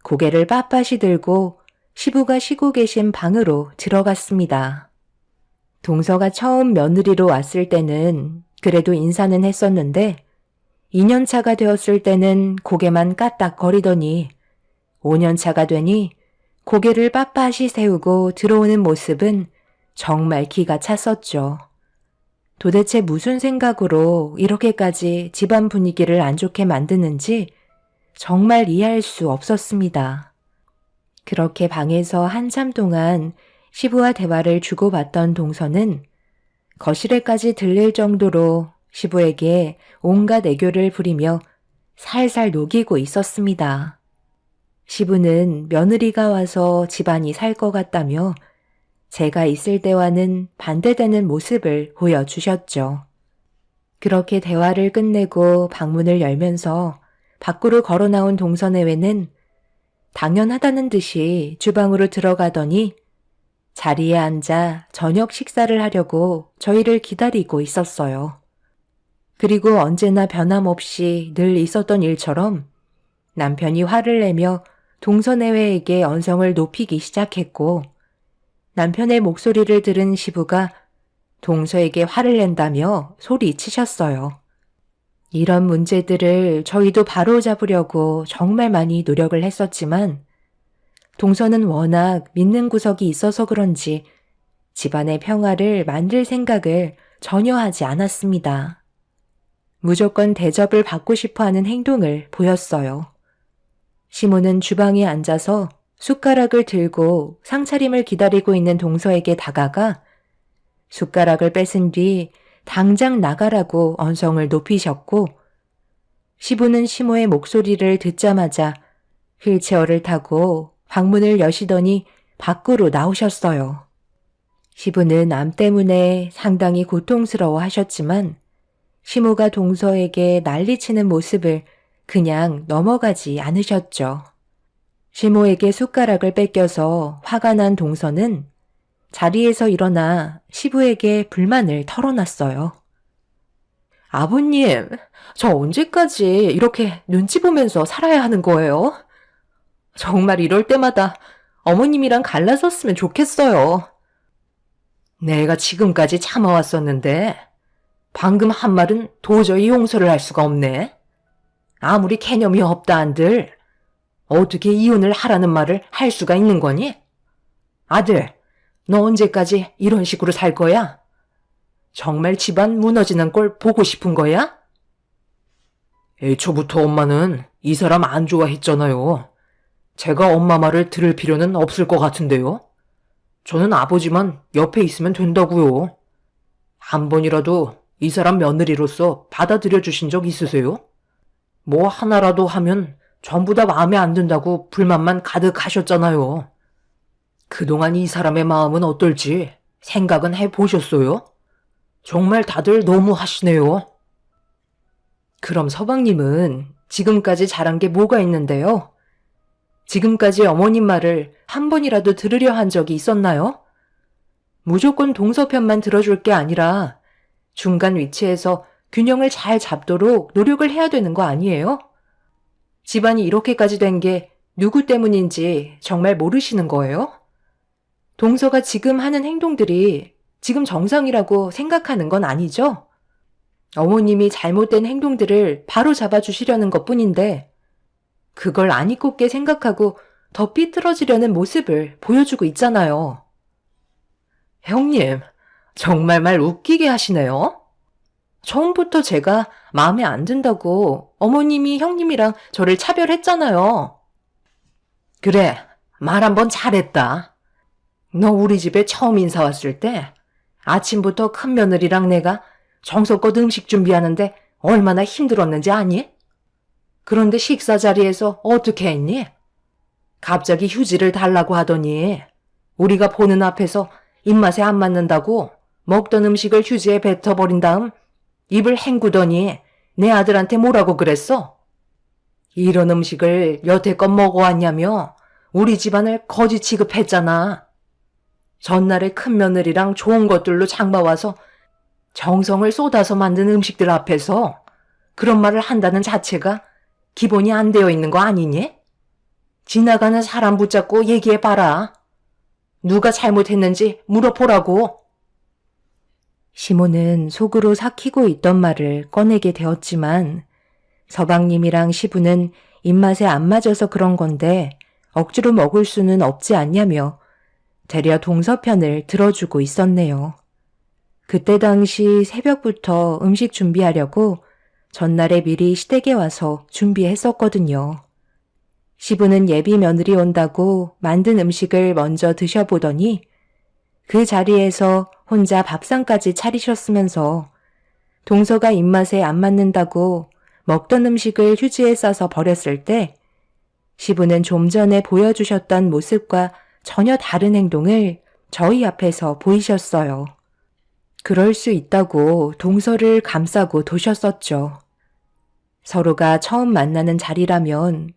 고개를 빳빳이 들고 시부가 쉬고 계신 방으로 들어갔습니다. 동서가 처음 며느리로 왔을 때는 그래도 인사는 했었는데 2년차가 되었을 때는 고개만 까딱거리더니 5년차가 되니 고개를 빳빳이 세우고 들어오는 모습은 정말 기가 찼었죠. 도대체 무슨 생각으로 이렇게까지 집안 분위기를 안 좋게 만드는지 정말 이해할 수 없었습니다. 그렇게 방에서 한참 동안 시부와 대화를 주고받던 동서는 거실에까지 들릴 정도로 시부에게 온갖 애교를 부리며 살살 녹이고 있었습니다. 시부는 며느리가 와서 집안이 살 것 같다며 제가 있을 때와는 반대되는 모습을 보여주셨죠. 그렇게 대화를 끝내고 방문을 열면서 밖으로 걸어 나온 동서내외는 당연하다는 듯이 주방으로 들어가더니 자리에 앉아 저녁 식사를 하려고 저희를 기다리고 있었어요. 그리고 언제나 변함없이 늘 있었던 일처럼 남편이 화를 내며 동서내외에게 언성을 높이기 시작했고 남편의 목소리를 들은 시부가 동서에게 화를 낸다며 소리치셨어요. 이런 문제들을 저희도 바로잡으려고 정말 많이 노력을 했었지만 동서는 워낙 믿는 구석이 있어서 그런지 집안의 평화를 만들 생각을 전혀 하지 않았습니다. 무조건 대접을 받고 싶어하는 행동을 보였어요. 시모는 주방에 앉아서 숟가락을 들고 상차림을 기다리고 있는 동서에게 다가가 숟가락을 뺏은 뒤 당장 나가라고 언성을 높이셨고 시부는 시모의 목소리를 듣자마자 휠체어를 타고 방문을 여시더니 밖으로 나오셨어요. 시부는 암 때문에 상당히 고통스러워 하셨지만 시모가 동서에게 난리치는 모습을 그냥 넘어가지 않으셨죠. 시모에게 숟가락을 뺏겨서 화가 난 동서는 자리에서 일어나 시부에게 불만을 털어놨어요. 아버님, 저 언제까지 이렇게 눈치 보면서 살아야 하는 거예요? 정말 이럴 때마다 어머님이랑 갈라섰으면 좋겠어요. 내가 지금까지 참아왔었는데 방금 한 말은 도저히 용서를 할 수가 없네. 아무리 개념이 없다 한들 어떻게 이혼을 하라는 말을 할 수가 있는 거니? 아들, 너 언제까지 이런 식으로 살 거야? 정말 집안 무너지는 꼴 보고 싶은 거야? 애초부터 엄마는 이 사람 안 좋아했잖아요. 제가 엄마 말을 들을 필요는 없을 것 같은데요. 저는 아버지만 옆에 있으면 된다고요. 한 번이라도 이 사람 며느리로서 받아들여 주신 적 있으세요? 뭐 하나라도 하면 전부 다 마음에 안 든다고 불만만 가득하셨잖아요. 그동안 이 사람의 마음은 어떨지 생각은 해보셨어요? 정말 다들 너무 하시네요. 그럼 서방님은 지금까지 잘한 게 뭐가 있는데요? 지금까지 어머님 말을 한 번이라도 들으려 한 적이 있었나요? 무조건 동서 편만 들어줄 게 아니라 중간 위치에서 균형을 잘 잡도록 노력을 해야 되는 거 아니에요? 집안이 이렇게까지 된 게 누구 때문인지 정말 모르시는 거예요? 동서가 지금 하는 행동들이 지금 정상이라고 생각하는 건 아니죠? 어머님이 잘못된 행동들을 바로 잡아주시려는 것 뿐인데 그걸 안 잊고게 생각하고 더 삐뚤어지려는 모습을 보여주고 있잖아요. 형님, 정말 말 웃기게 하시네요. 처음부터 제가 마음에 안 든다고 어머님이 형님이랑 저를 차별했잖아요. 그래, 말 한번 잘했다. 너 우리 집에 처음 인사 왔을 때 아침부터 큰 며느리랑 내가 정성껏 음식 준비하는데 얼마나 힘들었는지 아니? 그런데 식사 자리에서 어떻게 했니? 갑자기 휴지를 달라고 하더니 우리가 보는 앞에서 입맛에 안 맞는다고 먹던 음식을 휴지에 뱉어버린 다음 입을 헹구더니 내 아들한테 뭐라고 그랬어? 이런 음식을 여태껏 먹어왔냐며 우리 집안을 거지 취급했잖아. 전날에 큰 며느리랑 좋은 것들로 장봐와서 정성을 쏟아서 만든 음식들 앞에서 그런 말을 한다는 자체가 기본이 안 되어 있는 거 아니니? 지나가는 사람 붙잡고 얘기해봐라. 누가 잘못했는지 물어보라고. 시모는 속으로 삭히고 있던 말을 꺼내게 되었지만 서방님이랑 시부는 입맛에 안 맞아서 그런 건데 억지로 먹을 수는 없지 않냐며 되려 동서편을 들어주고 있었네요. 그때 당시 새벽부터 음식 준비하려고 전날에 미리 시댁에 와서 준비했었거든요. 시부는 예비 며느리 온다고 만든 음식을 먼저 드셔보더니 그 자리에서 혼자 밥상까지 차리셨으면서 동서가 입맛에 안 맞는다고 먹던 음식을 휴지에 싸서 버렸을 때 시부는 좀 전에 보여주셨던 모습과 전혀 다른 행동을 저희 앞에서 보이셨어요. 그럴 수 있다고 동서를 감싸고 도셨었죠. 서로가 처음 만나는 자리라면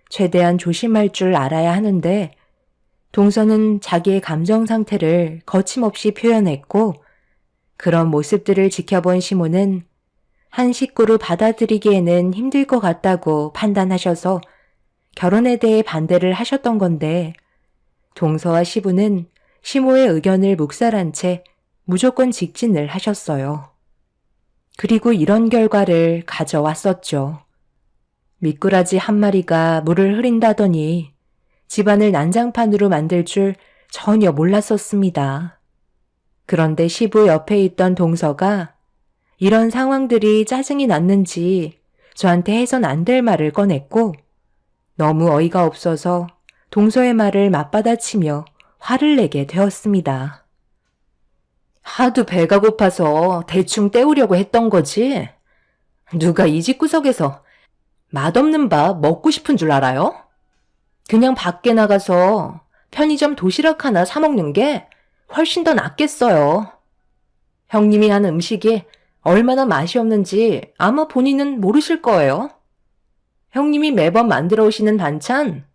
최대한 조심할 줄 알아야 하는데 동서는 자기의 감정 상태를 거침없이 표현했고 그런 모습들을 지켜본 시모는 한 식구로 받아들이기에는 힘들 것 같다고 판단하셔서 결혼에 대해 반대를 하셨던 건데 동서와 시부는 시모의 의견을 묵살한 채 무조건 직진을 하셨어요. 그리고 이런 결과를 가져왔었죠. 미꾸라지 한 마리가 물을 흐린다더니 집안을 난장판으로 만들 줄 전혀 몰랐었습니다. 그런데 시부 옆에 있던 동서가 이런 상황들이 짜증이 났는지 저한테 해선 안 될 말을 꺼냈고 너무 어이가 없어서 동서의 말을 맞받아치며 화를 내게 되었습니다. 하도 배가 고파서 대충 때우려고 했던 거지. 누가 이 집구석에서 맛없는 밥 먹고 싶은 줄 알아요? 그냥 밖에 나가서 편의점 도시락 하나 사 먹는 게 훨씬 더 낫겠어요. 형님이 한 음식이 얼마나 맛이 없는지 아마 본인은 모르실 거예요. 형님이 매번 만들어 오시는 반찬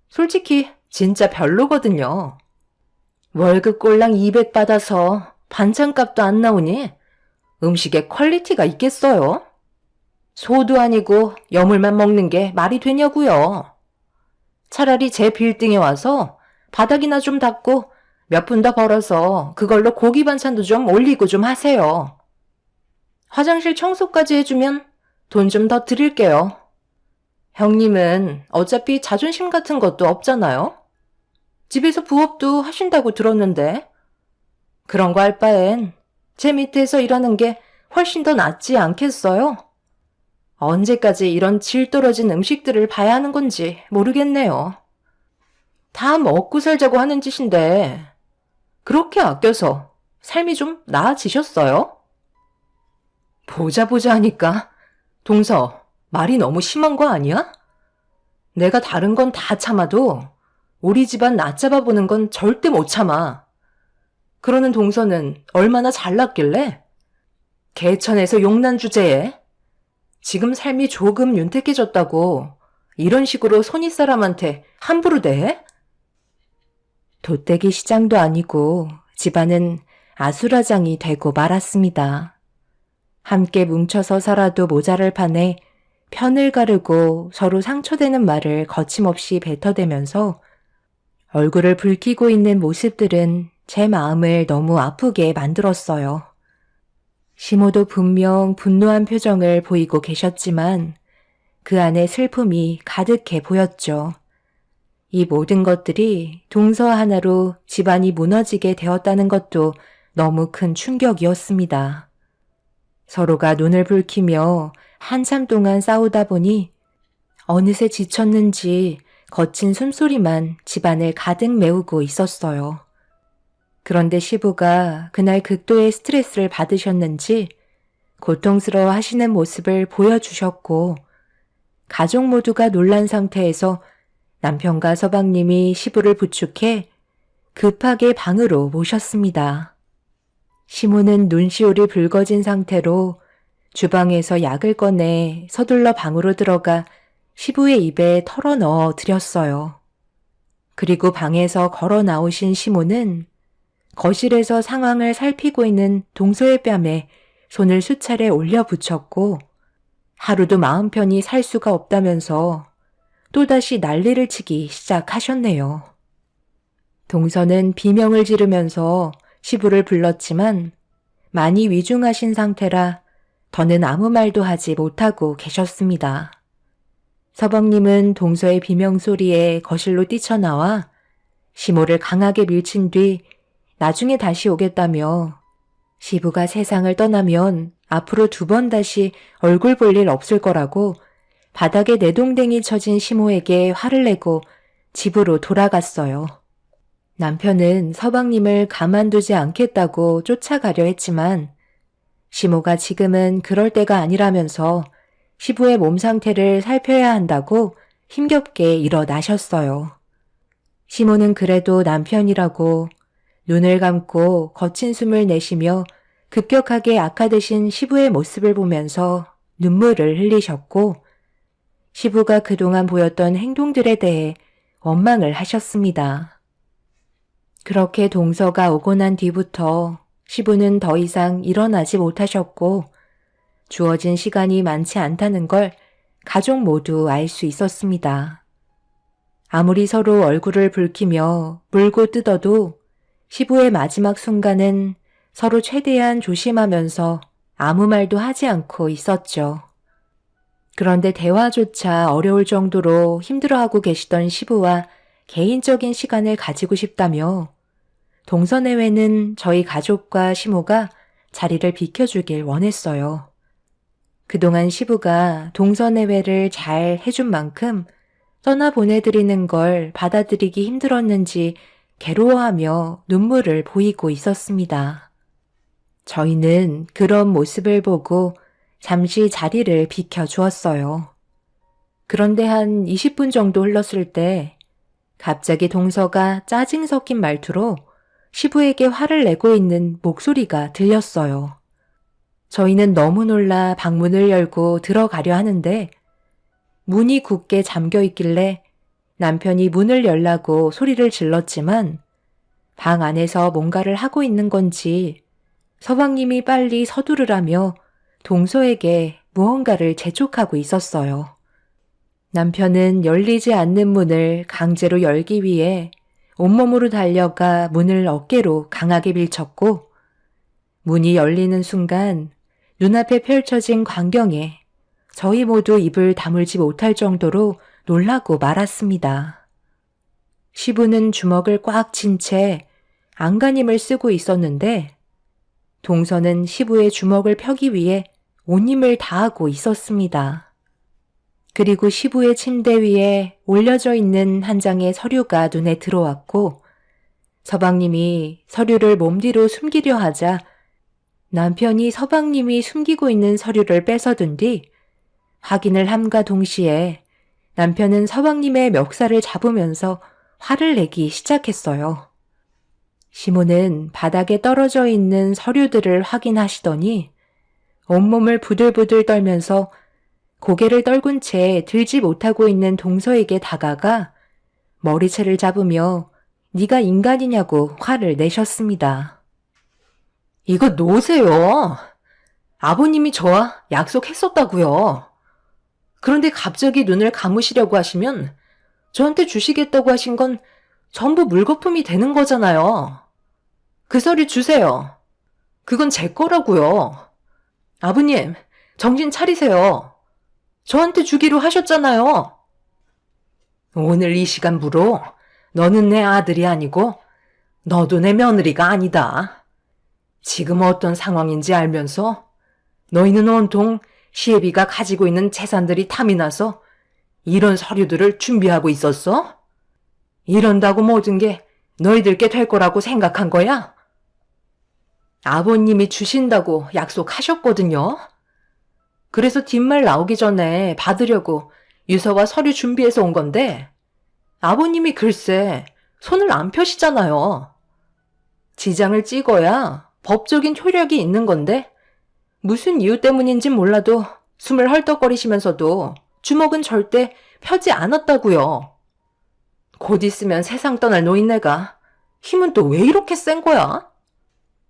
솔직히 진짜 별로거든요. 월급 꼴랑 200 받아서 반찬값도 안 나오니 음식에 퀄리티가 있겠어요? 소도 아니고 여물만 먹는 게 말이 되냐고요. 차라리 제 빌딩에 와서 바닥이나 좀 닦고 몇 푼 더 벌어서 그걸로 고기 반찬도 좀 올리고 좀 하세요. 화장실 청소까지 해주면 돈 좀 더 드릴게요. 형님은 어차피 자존심 같은 것도 없잖아요. 집에서 부업도 하신다고 들었는데 그런 거 할 바엔 제 밑에서 일하는 게 훨씬 더 낫지 않겠어요? 언제까지 이런 질 떨어진 음식들을 봐야 하는 건지 모르겠네요. 다 먹고 살자고 하는 짓인데 그렇게 아껴서 삶이 좀 나아지셨어요? 보자 하니까 동서, 말이 너무 심한 거 아니야? 내가 다른 건 다 참아도 우리 집안 나 잡아보는 건 절대 못 참아. 그러는 동서는 얼마나 잘났길래? 개천에서 용난 주제에 지금 삶이 조금 윤택해졌다고 이런 식으로 손윗사람한테 함부로 대해? 돗대기 시장도 아니고 집안은 아수라장이 되고 말았습니다. 함께 뭉쳐서 살아도 모자랄 판에 편을 가르고 서로 상처되는 말을 거침없이 뱉어대면서 얼굴을 붉히고 있는 모습들은 제 마음을 너무 아프게 만들었어요. 시모도 분명 분노한 표정을 보이고 계셨지만 그 안에 슬픔이 가득해 보였죠. 이 모든 것들이 동서 하나로 집안이 무너지게 되었다는 것도 너무 큰 충격이었습니다. 서로가 눈을 붉히며 한참 동안 싸우다 보니 어느새 지쳤는지 거친 숨소리만 집안을 가득 메우고 있었어요. 그런데 시부가 그날 극도의 스트레스를 받으셨는지 고통스러워 하시는 모습을 보여주셨고 가족 모두가 놀란 상태에서 남편과 서방님이 시부를 부축해 급하게 방으로 모셨습니다. 시모는 눈시울이 붉어진 상태로 주방에서 약을 꺼내 서둘러 방으로 들어가 시부의 입에 털어 넣어 드렸어요. 그리고 방에서 걸어 나오신 시모는 거실에서 상황을 살피고 있는 동서의 뺨에 손을 수차례 올려 붙였고 하루도 마음 편히 살 수가 없다면서 또다시 난리를 치기 시작하셨네요. 동서는 비명을 지르면서 시부를 불렀지만 많이 위중하신 상태라 더는 아무 말도 하지 못하고 계셨습니다. 서방님은 동서의 비명 소리에 거실로 뛰쳐나와 시모를 강하게 밀친 뒤 나중에 다시 오겠다며 시부가 세상을 떠나면 앞으로 2번 다시 얼굴 볼 일 없을 거라고 바닥에 내동댕이 쳐진 시모에게 화를 내고 집으로 돌아갔어요. 남편은 서방님을 가만두지 않겠다고 쫓아가려 했지만 시모가 지금은 그럴 때가 아니라면서 시부의 몸 상태를 살펴야 한다고 힘겹게 일어나셨어요. 시모는 그래도 남편이라고 눈을 감고 거친 숨을 내쉬며 급격하게 악화되신 시부의 모습을 보면서 눈물을 흘리셨고 시부가 그동안 보였던 행동들에 대해 원망을 하셨습니다. 그렇게 동서가 오고 난 뒤부터 시부는 더 이상 일어나지 못하셨고 주어진 시간이 많지 않다는 걸 가족 모두 알 수 있었습니다. 아무리 서로 얼굴을 붉히며 물고 뜯어도 시부의 마지막 순간은 서로 최대한 조심하면서 아무 말도 하지 않고 있었죠. 그런데 대화조차 어려울 정도로 힘들어하고 계시던 시부와 개인적인 시간을 가지고 싶다며 동서내외는 저희 가족과 시모가 자리를 비켜주길 원했어요. 그동안 시부가 동서내외를 잘 해준 만큼 떠나보내드리는 걸 받아들이기 힘들었는지 괴로워하며 눈물을 보이고 있었습니다. 저희는 그런 모습을 보고 잠시 자리를 비켜주었어요. 그런데 한 20분 정도 흘렀을 때 갑자기 동서가 짜증 섞인 말투로 시부에게 화를 내고 있는 목소리가 들렸어요. 저희는 너무 놀라 방문을 열고 들어가려 하는데 문이 굳게 잠겨 있길래 남편이 문을 열라고 소리를 질렀지만 방 안에서 뭔가를 하고 있는 건지 서방님이 빨리 서두르라며 동서에게 무언가를 재촉하고 있었어요. 남편은 열리지 않는 문을 강제로 열기 위해 온몸으로 달려가 문을 어깨로 강하게 밀쳤고, 문이 열리는 순간 눈앞에 펼쳐진 광경에 저희 모두 입을 다물지 못할 정도로 놀라고 말았습니다. 시부는 주먹을 꽉 쥔 채 안간힘을 쓰고 있었는데, 동서는 시부의 주먹을 펴기 위해 온 힘을 다하고 있었습니다. 그리고 시부의 침대 위에 올려져 있는 한 장의 서류가 눈에 들어왔고, 서방님이 서류를 몸뒤로 숨기려 하자 남편이 서방님이 숨기고 있는 서류를 뺏어든 뒤 확인을 함과 동시에 남편은 서방님의 멱살을 잡으면서 화를 내기 시작했어요. 시모는 바닥에 떨어져 있는 서류들을 확인하시더니 온몸을 부들부들 떨면서 고개를 떨군 채 들지 못하고 있는 동서에게 다가가 머리채를 잡으며 네가 인간이냐고 화를 내셨습니다. 이거 놓으세요. 아버님이 저와 약속했었다고요. 그런데 갑자기 눈을 감으시려고 하시면 저한테 주시겠다고 하신 건 전부 물거품이 되는 거잖아요. 그 서류 주세요. 그건 제 거라고요. 아버님, 정신 차리세요. 저한테 주기로 하셨잖아요. 오늘 이 시간부로 너는 내 아들이 아니고 너도 내 며느리가 아니다. 지금 어떤 상황인지 알면서 너희는 온통 시애비가 가지고 있는 재산들이 탐이 나서 이런 서류들을 준비하고 있었어? 이런다고 모든 게 너희들께 될 거라고 생각한 거야? 아버님이 주신다고 약속하셨거든요. 그래서 뒷말 나오기 전에 받으려고 유서와 서류 준비해서 온 건데 아버님이 글쎄 손을 안 펴시잖아요. 지장을 찍어야 법적인 효력이 있는 건데 무슨 이유 때문인진 몰라도 숨을 헐떡거리시면서도 주먹은 절대 펴지 않았다고요. 곧 있으면 세상 떠날 노인네가 힘은 또 왜 이렇게 센 거야?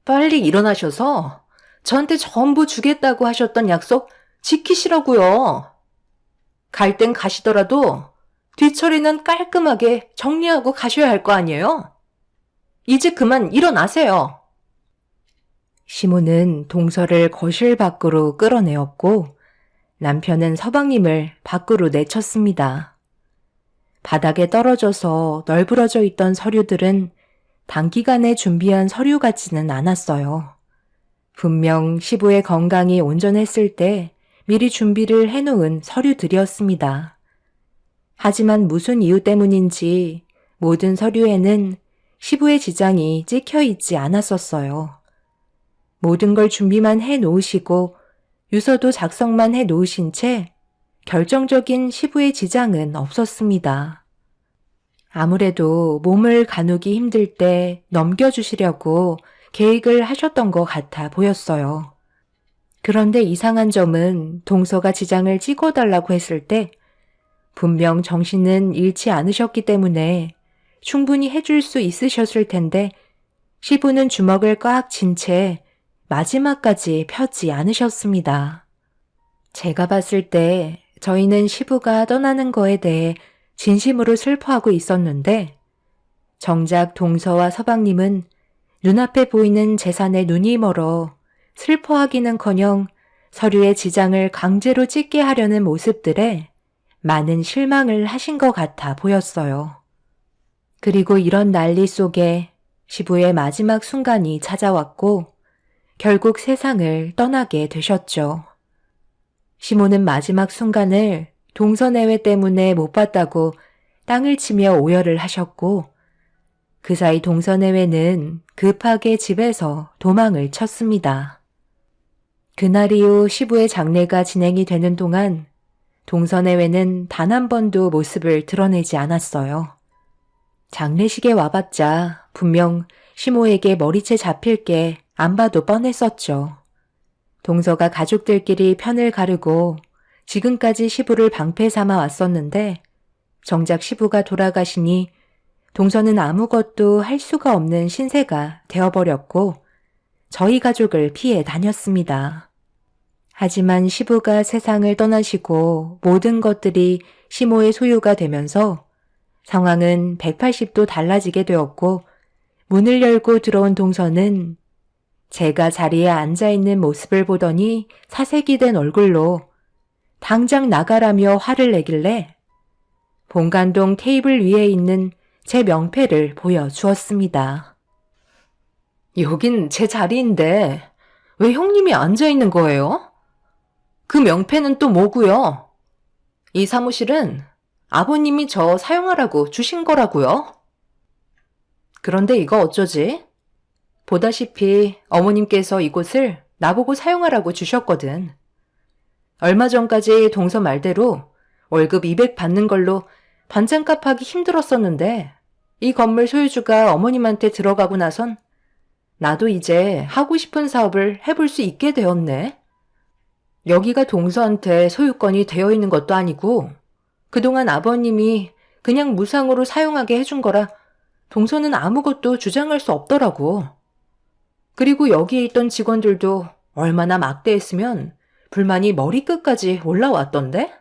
빨리 일어나셔서 저한테 전부 주겠다고 하셨던 약속 지키시라고요. 갈 땐 가시더라도 뒤처리는 깔끔하게 정리하고 가셔야 할 거 아니에요? 이제 그만 일어나세요. 시모는 동서를 거실 밖으로 끌어내었고 남편은 서방님을 밖으로 내쳤습니다. 바닥에 떨어져서 널브러져 있던 서류들은 단기간에 준비한 서류 같지는 않았어요. 분명 시부의 건강이 온전했을 때 미리 준비를 해놓은 서류들이었습니다. 하지만 무슨 이유 때문인지 모든 서류에는 시부의 지장이 찍혀 있지 않았었어요. 모든 걸 준비만 해 놓으시고 유서도 작성만 해 놓으신 채 결정적인 시부의 지장은 없었습니다. 아무래도 몸을 가누기 힘들 때 넘겨주시려고 계획을 하셨던 것 같아 보였어요. 그런데 이상한 점은 동서가 지장을 찍어달라고 했을 때 분명 정신은 잃지 않으셨기 때문에 충분히 해줄 수 있으셨을 텐데 시부는 주먹을 꽉 쥔 채 마지막까지 펴지 않으셨습니다. 제가 봤을 때 저희는 시부가 떠나는 거에 대해 진심으로 슬퍼하고 있었는데 정작 동서와 서방님은 눈앞에 보이는 재산에 눈이 멀어 슬퍼하기는커녕 서류에 지장을 강제로 찍게 하려는 모습들에 많은 실망을 하신 것 같아 보였어요. 그리고 이런 난리 속에 시부의 마지막 순간이 찾아왔고 결국 세상을 떠나게 되셨죠. 시모는 마지막 순간을 동서내외 때문에 못 봤다고 땅을 치며 오열을 하셨고 그 사이 동서내외는 급하게 집에서 도망을 쳤습니다. 그날 이후 시부의 장례가 진행이 되는 동안 동서내외는 단 한 번도 모습을 드러내지 않았어요. 장례식에 와봤자 분명 시모에게 머리채 잡힐 게 안 봐도 뻔했었죠. 동서가 가족들끼리 편을 가르고 지금까지 시부를 방패 삼아 왔었는데 정작 시부가 돌아가시니 동서는 아무것도 할 수가 없는 신세가 되어버렸고 저희 가족을 피해 다녔습니다. 하지만 시부가 세상을 떠나시고 모든 것들이 시모의 소유가 되면서 상황은 180도 달라지게 되었고 문을 열고 들어온 동서는 제가 자리에 앉아있는 모습을 보더니 사색이 된 얼굴로 당장 나가라며 화를 내길래 본관동 테이블 위에 있는 제 명패를 보여주었습니다. 여긴 제 자리인데 왜 형님이 앉아있는 거예요? 그 명패는 또 뭐고요? 이 사무실은 아버님이 저 사용하라고 주신 거라고요? 그런데 이거 어쩌지? 보다시피 어머님께서 이곳을 나보고 사용하라고 주셨거든. 얼마 전까지 동서 말대로 월급 200 받는 걸로 반찬값 하기 힘들었었는데 이 건물 소유주가 어머님한테 들어가고 나선 나도 이제 하고 싶은 사업을 해볼 수 있게 되었네. 여기가 동서한테 소유권이 되어 있는 것도 아니고 그동안 아버님이 그냥 무상으로 사용하게 해준 거라 동서는 아무것도 주장할 수 없더라고. 그리고 여기에 있던 직원들도 얼마나 막대했으면 불만이 머리끝까지 올라왔던데?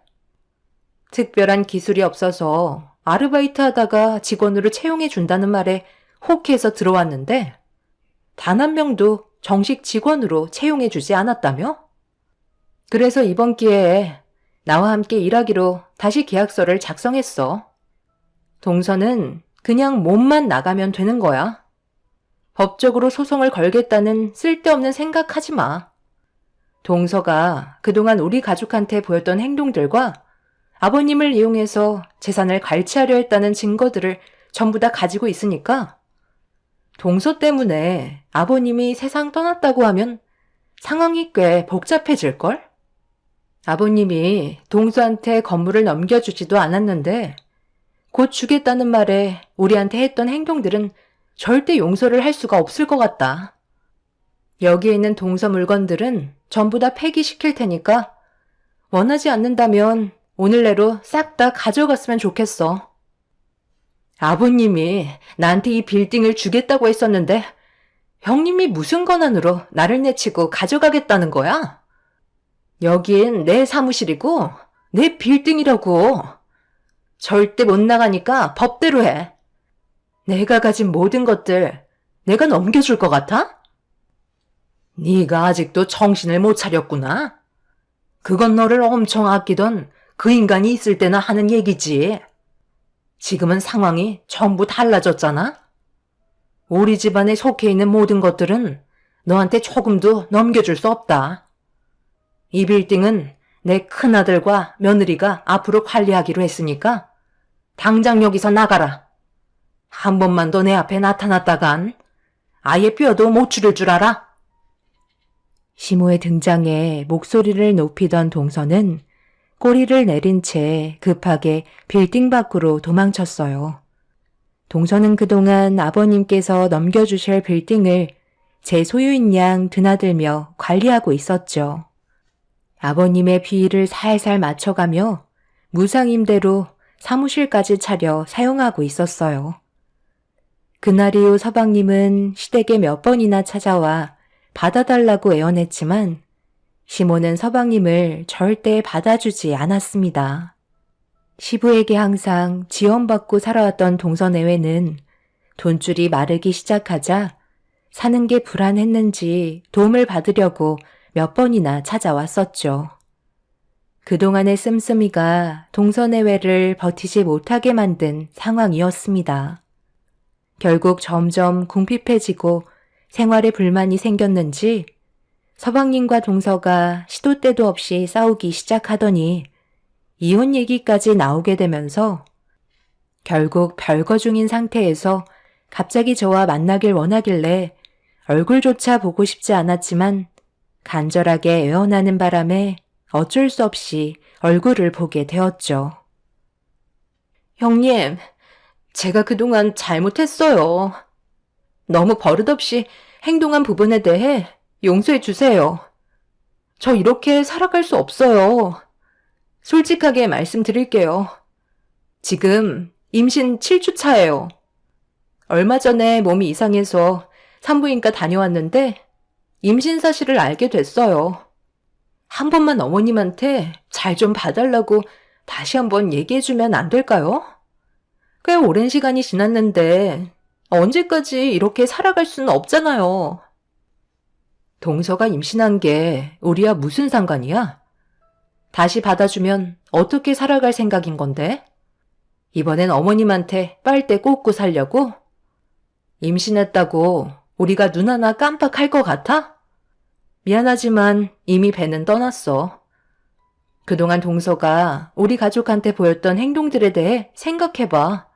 특별한 기술이 없어서 아르바이트 하다가 직원으로 채용해 준다는 말에 혹해서 들어왔는데 단 한 명도 정식 직원으로 채용해 주지 않았다며? 그래서 이번 기회에 나와 함께 일하기로 다시 계약서를 작성했어. 동서는 그냥 몸만 나가면 되는 거야. 법적으로 소송을 걸겠다는 쓸데없는 생각하지 마. 동서가 그동안 우리 가족한테 보였던 행동들과 아버님을 이용해서 재산을 갈취하려 했다는 증거들을 전부 다 가지고 있으니까 동서 때문에 아버님이 세상 떠났다고 하면 상황이 꽤 복잡해질걸? 아버님이 동서한테 건물을 넘겨주지도 않았는데 곧 주겠다는 말에 우리한테 했던 행동들은 절대 용서를 할 수가 없을 것 같다. 여기에 있는 동서 물건들은 전부 다 폐기시킬 테니까 원하지 않는다면 오늘 내로 싹 다 가져갔으면 좋겠어. 아버님이 나한테 이 빌딩을 주겠다고 했었는데 형님이 무슨 권한으로 나를 내치고 가져가겠다는 거야? 여긴 내 사무실이고 내 빌딩이라고. 절대 못 나가니까 법대로 해. 내가 가진 모든 것들 내가 넘겨줄 것 같아? 네가 아직도 정신을 못 차렸구나. 그건 너를 엄청 아끼던 그 인간이 있을 때나 하는 얘기지. 지금은 상황이 전부 달라졌잖아. 우리 집안에 속해 있는 모든 것들은 너한테 조금도 넘겨줄 수 없다. 이 빌딩은 내 큰아들과 며느리가 앞으로 관리하기로 했으니까 당장 여기서 나가라. 한 번만 더 내 앞에 나타났다간 아예 뼈도 못 추릴 줄 알아? 시모의 등장에 목소리를 높이던 동서는 꼬리를 내린 채 급하게 빌딩 밖으로 도망쳤어요. 동서는 그동안 아버님께서 넘겨주실 빌딩을 제 소유인 양 드나들며 관리하고 있었죠. 아버님의 비위를 살살 맞춰가며 무상임대로 사무실까지 차려 사용하고 있었어요. 그날 이후 서방님은 시댁에 몇 번이나 찾아와 받아달라고 애원했지만 시모는 서방님을 절대 받아주지 않았습니다. 시부에게 항상 지원받고 살아왔던 동서내외는 돈줄이 마르기 시작하자 사는 게 불안했는지 도움을 받으려고 몇 번이나 찾아왔었죠. 그동안의 씀씀이가 동서내외를 버티지 못하게 만든 상황이었습니다. 결국 점점 궁핍해지고 생활에 불만이 생겼는지 서방님과 동서가 시도 때도 없이 싸우기 시작하더니 이혼 얘기까지 나오게 되면서 결국 별거 중인 상태에서 갑자기 저와 만나길 원하길래 얼굴조차 보고 싶지 않았지만 간절하게 애원하는 바람에 어쩔 수 없이 얼굴을 보게 되었죠. 형님, 제가 그동안 잘못했어요. 너무 버릇없이 행동한 부분에 대해 용서해 주세요. 저 이렇게 살아갈 수 없어요. 솔직하게 말씀드릴게요. 지금 임신 7주 차예요. 얼마 전에 몸이 이상해서 산부인과 다녀왔는데 임신 사실을 알게 됐어요. 한 번만 어머님한테 잘 좀 봐달라고 다시 한번 얘기해주면 안 될까요? 꽤 오랜 시간이 지났는데 언제까지 이렇게 살아갈 수는 없잖아요. 동서가 임신한 게 우리와 무슨 상관이야? 다시 받아주면 어떻게 살아갈 생각인 건데? 이번엔 어머님한테 빨대 꽂고 살려고? 임신했다고 우리가 눈 하나 깜빡할 것 같아? 미안하지만 이미 배는 떠났어. 그동안 동서가 우리 가족한테 보였던 행동들에 대해 생각해봐.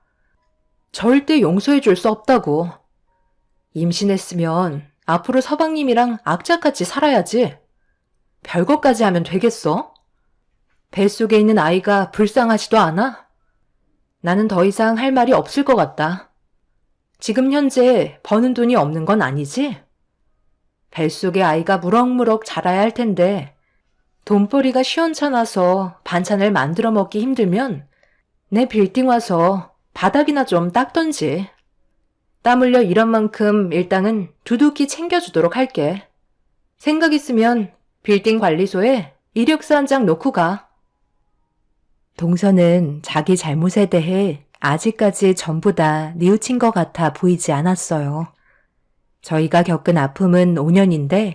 절대 용서해줄 수 없다고. 임신했으면 앞으로 서방님이랑 악착같이 살아야지. 별것까지 하면 되겠어? 뱃속에 있는 아이가 불쌍하지도 않아? 나는 더 이상 할 말이 없을 것 같다. 지금 현재 버는 돈이 없는 건 아니지? 뱃속에 아이가 무럭무럭 자라야 할 텐데 돈벌이가 시원찮아서 반찬을 만들어 먹기 힘들면 내 빌딩 와서 바닥이나 좀 닦던지. 땀 흘려 일한 만큼 일당은 두둑히 챙겨주도록 할게. 생각 있으면 빌딩 관리소에 이력서 한 장 놓고 가. 동서는 자기 잘못에 대해 아직까지 전부 다 뉘우친 것 같아 보이지 않았어요. 저희가 겪은 아픔은 5년인데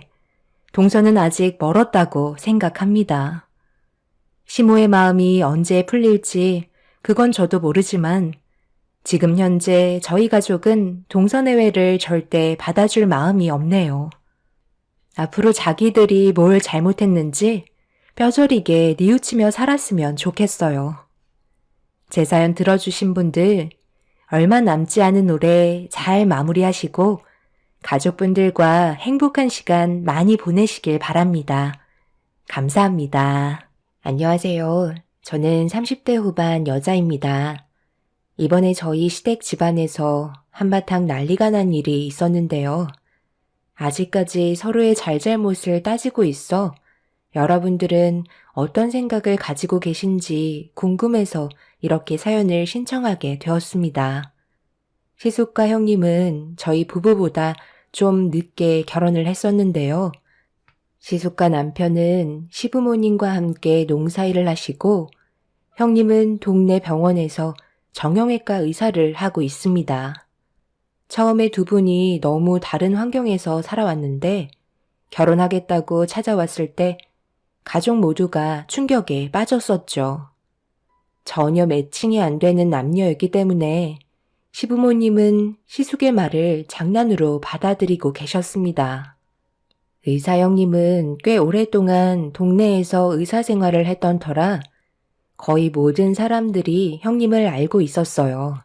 동서는 아직 멀었다고 생각합니다. 시모의 마음이 언제 풀릴지 그건 저도 모르지만 지금 현재 저희 가족은 동서 내외를 절대 받아줄 마음이 없네요. 앞으로 자기들이 뭘 잘못했는지 뼈저리게 뉘우치며 살았으면 좋겠어요. 제 사연 들어주신 분들 얼마 남지 않은 올해 잘 마무리하시고 가족분들과 행복한 시간 많이 보내시길 바랍니다. 감사합니다. 안녕하세요. 저는 30대 후반 여자입니다. 이번에 저희 시댁 집안에서 한바탕 난리가 난 일이 있었는데요. 아직까지 서로의 잘잘못을 따지고 있어 여러분들은 어떤 생각을 가지고 계신지 궁금해서 이렇게 사연을 신청하게 되었습니다. 시숙과 형님은 저희 부부보다 좀 늦게 결혼을 했었는데요. 시숙과 남편은 시부모님과 함께 농사일을 하시고 형님은 동네 병원에서 정형외과 의사를 하고 있습니다. 처음에 두 분이 너무 다른 환경에서 살아왔는데 결혼하겠다고 찾아왔을 때 가족 모두가 충격에 빠졌었죠. 전혀 매칭이 안 되는 남녀였기 때문에 시부모님은 시숙의 말을 장난으로 받아들이고 계셨습니다. 의사 형님은 꽤 오랫동안 동네에서 의사 생활을 했던 터라 거의 모든 사람들이 형님을 알고 있었어요.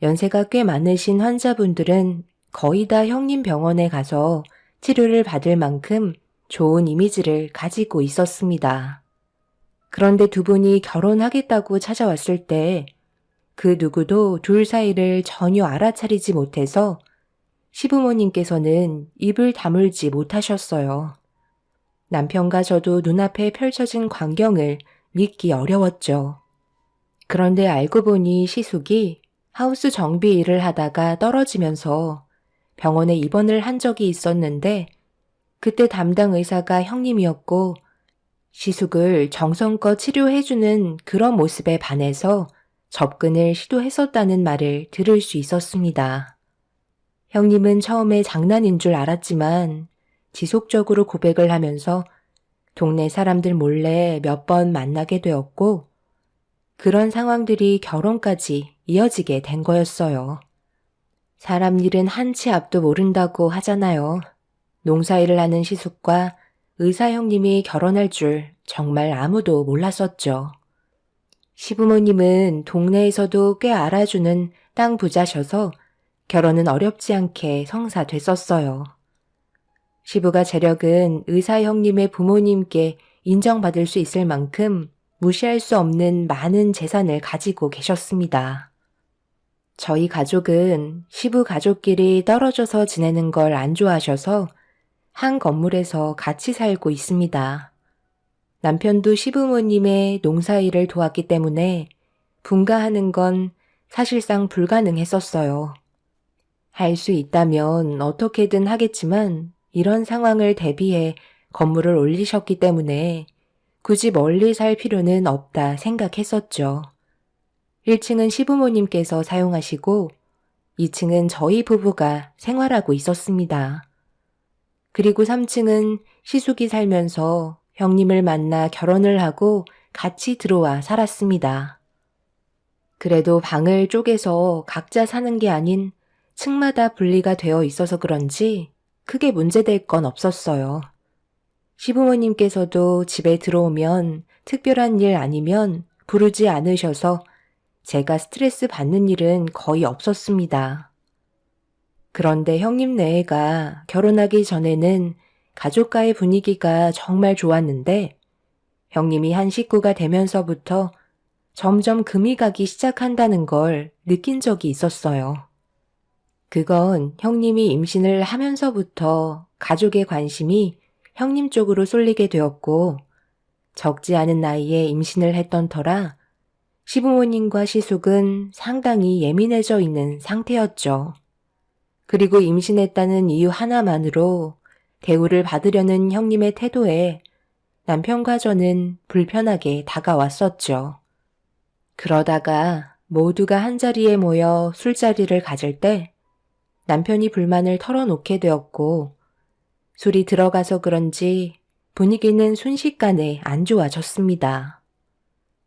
연세가 꽤 많으신 환자분들은 거의 다 형님 병원에 가서 치료를 받을 만큼 좋은 이미지를 가지고 있었습니다. 그런데 두 분이 결혼하겠다고 찾아왔을 때 그 누구도 둘 사이를 전혀 알아차리지 못해서 시부모님께서는 입을 다물지 못하셨어요. 남편과 저도 눈앞에 펼쳐진 광경을 믿기 어려웠죠. 그런데 알고 보니 시숙이 하우스 정비 일을 하다가 떨어지면서 병원에 입원을 한 적이 있었는데 그때 담당 의사가 형님이었고 시숙을 정성껏 치료해주는 그런 모습에 반해서 접근을 시도했었다는 말을 들을 수 있었습니다. 형님은 처음에 장난인 줄 알았지만 지속적으로 고백을 하면서 동네 사람들 몰래 몇 번 만나게 되었고 그런 상황들이 결혼까지 이어지게 된 거였어요. 사람 일은 한 치 앞도 모른다고 하잖아요. 농사일을 하는 시숙과 의사 형님이 결혼할 줄 정말 아무도 몰랐었죠. 시부모님은 동네에서도 꽤 알아주는 땅 부자셔서 결혼은 어렵지 않게 성사됐었어요. 시부가 재력은 의사 형님의 부모님께 인정받을 수 있을 만큼 무시할 수 없는 많은 재산을 가지고 계셨습니다. 저희 가족은 시부 가족끼리 떨어져서 지내는 걸 안 좋아하셔서 한 건물에서 같이 살고 있습니다. 남편도 시부모님의 농사일을 도왔기 때문에 분가하는 건 사실상 불가능했었어요. 할 수 있다면 어떻게든 하겠지만 이런 상황을 대비해 건물을 올리셨기 때문에 굳이 멀리 살 필요는 없다 생각했었죠. 1층은 시부모님께서 사용하시고 2층은 저희 부부가 생활하고 있었습니다. 그리고 3층은 시숙이 살면서 형님을 만나 결혼을 하고 같이 들어와 살았습니다. 그래도 방을 쪼개서 각자 사는 게 아닌 층마다 분리가 되어 있어서 그런지 크게 문제될 건 없었어요. 시부모님께서도 집에 들어오면 특별한 일 아니면 부르지 않으셔서 제가 스트레스 받는 일은 거의 없었습니다. 그런데 형님 네가 결혼하기 전에는 가족과의 분위기가 정말 좋았는데 형님이 한 식구가 되면서부터 점점 금이 가기 시작한다는 걸 느낀 적이 있었어요. 그건 형님이 임신을 하면서부터 가족의 관심이 형님 쪽으로 쏠리게 되었고 적지 않은 나이에 임신을 했던 터라 시부모님과 시숙은 상당히 예민해져 있는 상태였죠. 그리고 임신했다는 이유 하나만으로 대우를 받으려는 형님의 태도에 남편과 저는 불편하게 다가왔었죠. 그러다가 모두가 한자리에 모여 술자리를 가질 때 남편이 불만을 털어놓게 되었고 술이 들어가서 그런지 분위기는 순식간에 안 좋아졌습니다.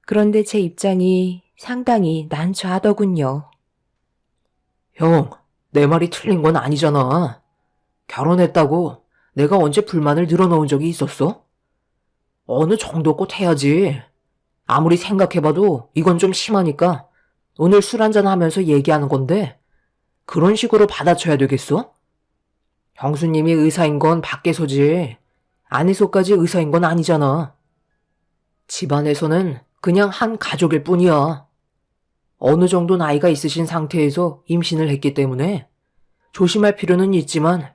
그런데 제 입장이 상당히 난처하더군요. 형, 내 말이 틀린 건 아니잖아. 결혼했다고 내가 언제 불만을 늘어놓은 적이 있었어? 어느 정도껏 해야지. 아무리 생각해봐도 이건 좀 심하니까 오늘 술 한잔 하면서 얘기하는 건데 그런 식으로 받아쳐야 되겠어? 형수님이 의사인 건 밖에서지 안에서까지 의사인 건 아니잖아. 집안에서는 그냥 한 가족일 뿐이야. 어느 정도 나이가 있으신 상태에서 임신을 했기 때문에 조심할 필요는 있지만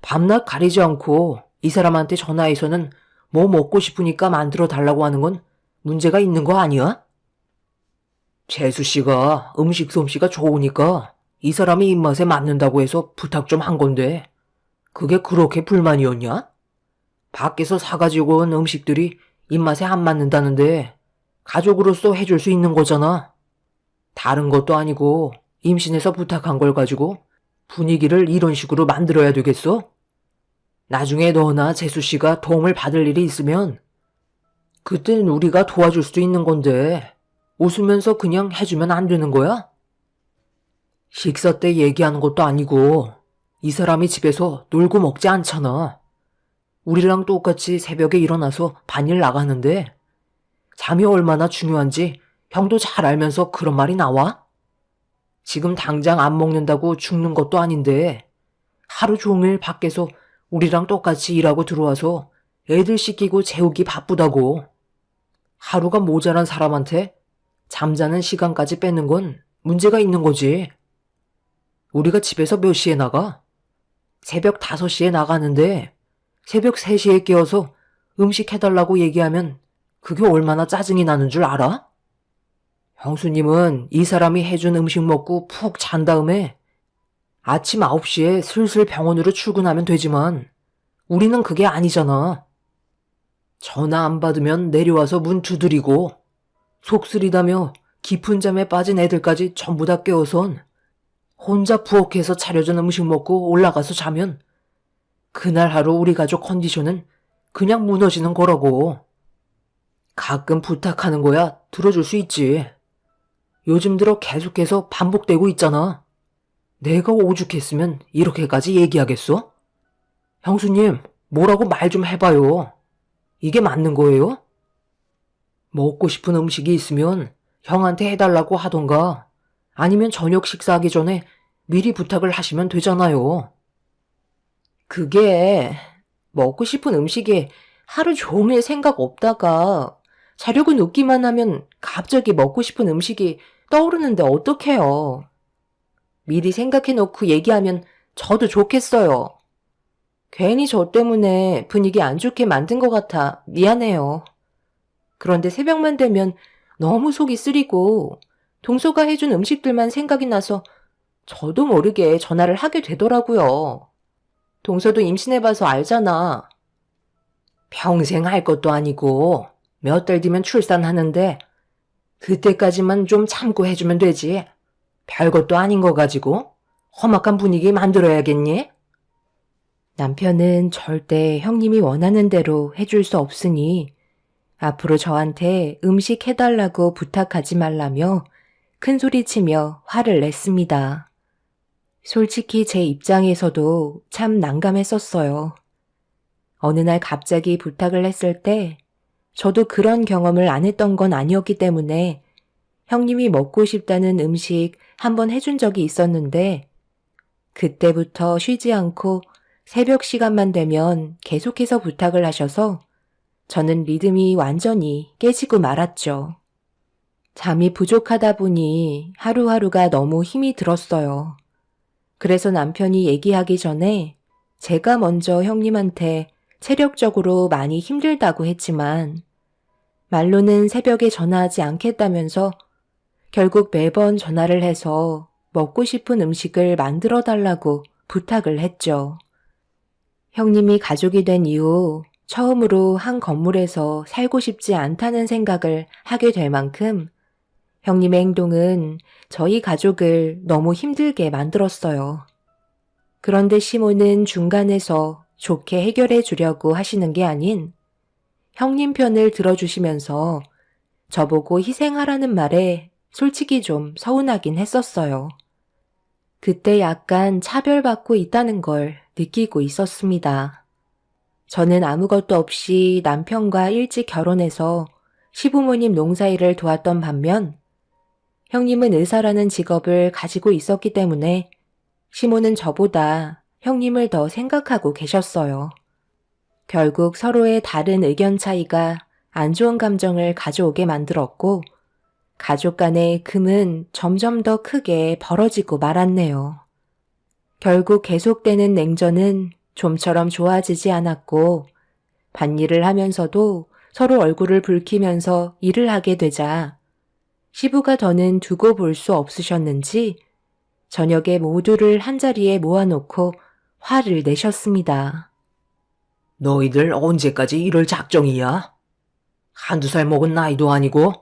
밤낮 가리지 않고 이 사람한테 전화해서는 뭐 먹고 싶으니까 만들어 달라고 하는 건 문제가 있는 거 아니야? 재수 씨가 음식 솜씨가 좋으니까 이 사람이 입맛에 맞는다고 해서 부탁 좀 한 건데 그게 그렇게 불만이었냐? 밖에서 사가지고 온 음식들이 입맛에 안 맞는다는데 가족으로서 해줄 수 있는 거잖아. 다른 것도 아니고 임신해서 부탁한 걸 가지고 분위기를 이런 식으로 만들어야 되겠어? 나중에 너나 재수 씨가 도움을 받을 일이 있으면 그땐 우리가 도와줄 수도 있는 건데 웃으면서 그냥 해주면 안 되는 거야? 식사 때 얘기하는 것도 아니고 이 사람이 집에서 놀고 먹지 않잖아. 우리랑 똑같이 새벽에 일어나서 반일 나가는데 잠이 얼마나 중요한지 형도 잘 알면서 그런 말이 나와? 지금 당장 안 먹는다고 죽는 것도 아닌데 하루 종일 밖에서 우리랑 똑같이 일하고 들어와서 애들 씻기고 재우기 바쁘다고. 하루가 모자란 사람한테 잠자는 시간까지 뺏는 건 문제가 있는 거지. 우리가 집에서 몇 시에 나가? 새벽 5시에 나가는데 새벽 3시에 깨어서 음식 해달라고 얘기하면 그게 얼마나 짜증이 나는 줄 알아? 형수님은 이 사람이 해준 음식 먹고 푹 잔 다음에 아침 9시에 슬슬 병원으로 출근하면 되지만 우리는 그게 아니잖아. 전화 안 받으면 내려와서 문 두드리고 속쓰리다며 깊은 잠에 빠진 애들까지 전부 다 깨워선 혼자 부엌에서 차려준 음식 먹고 올라가서 자면 그날 하루 우리 가족 컨디션은 그냥 무너지는 거라고. 가끔 부탁하는 거야 들어줄 수 있지. 요즘 들어 계속해서 반복되고 있잖아. 내가 오죽했으면 이렇게까지 얘기하겠어? 형수님, 뭐라고 말 좀 해봐요. 이게 맞는 거예요? 먹고 싶은 음식이 있으면 형한테 해달라고 하던가 아니면 저녁 식사하기 전에 미리 부탁을 하시면 되잖아요. 그게 먹고 싶은 음식에 하루 종일 생각 없다가 자려고 눕기만 하면 갑자기 먹고 싶은 음식이 떠오르는데 어떡해요. 미리 생각해놓고 얘기하면 저도 좋겠어요. 괜히 저 때문에 분위기 안 좋게 만든 것 같아 미안해요. 그런데 새벽만 되면 너무 속이 쓰리고 동서가 해준 음식들만 생각이 나서 저도 모르게 전화를 하게 되더라고요. 동서도 임신해봐서 알잖아. 평생 할 것도 아니고 몇 달 뒤면 출산하는데 그때까지만 좀 참고 해주면 되지. 별것도 아닌 거 가지고 험악한 분위기 만들어야겠니? 남편은 절대 형님이 원하는 대로 해줄 수 없으니 앞으로 저한테 음식 해달라고 부탁하지 말라며 큰 소리치며 화를 냈습니다. 솔직히 제 입장에서도 참 난감했었어요. 어느 날 갑자기 부탁을 했을 때 저도 그런 경험을 안 했던 건 아니었기 때문에 형님이 먹고 싶다는 음식 한번 해준 적이 있었는데 그때부터 쉬지 않고 새벽 시간만 되면 계속해서 부탁을 하셔서 저는 리듬이 완전히 깨지고 말았죠. 잠이 부족하다 보니 하루하루가 너무 힘이 들었어요. 그래서 남편이 얘기하기 전에 제가 먼저 형님한테 체력적으로 많이 힘들다고 했지만 말로는 새벽에 전화하지 않겠다면서 결국 매번 전화를 해서 먹고 싶은 음식을 만들어 달라고 부탁을 했죠. 형님이 가족이 된 이후 처음으로 한 건물에서 살고 싶지 않다는 생각을 하게 될 만큼 형님의 행동은 저희 가족을 너무 힘들게 만들었어요. 그런데 시모는 중간에서 좋게 해결해 주려고 하시는 게 아닌 형님 편을 들어주시면서 저보고 희생하라는 말에 솔직히 좀 서운하긴 했었어요. 그때 약간 차별받고 있다는 걸 느끼고 있었습니다. 저는 아무것도 없이 남편과 일찍 결혼해서 시부모님 농사일을 도왔던 반면 형님은 의사라는 직업을 가지고 있었기 때문에 시모는 저보다 형님을 더 생각하고 계셨어요. 결국 서로의 다른 의견 차이가 안 좋은 감정을 가져오게 만들었고 가족 간의 금은 점점 더 크게 벌어지고 말았네요. 결국 계속되는 냉전은 좀처럼 좋아지지 않았고 밭일을 하면서도 서로 얼굴을 붉히면서 일을 하게 되자 시부가 더는 두고 볼 수 없으셨는지 저녁에 모두를 한자리에 모아놓고 화를 내셨습니다. 너희들 언제까지 이럴 작정이야? 한두 살 먹은 나이도 아니고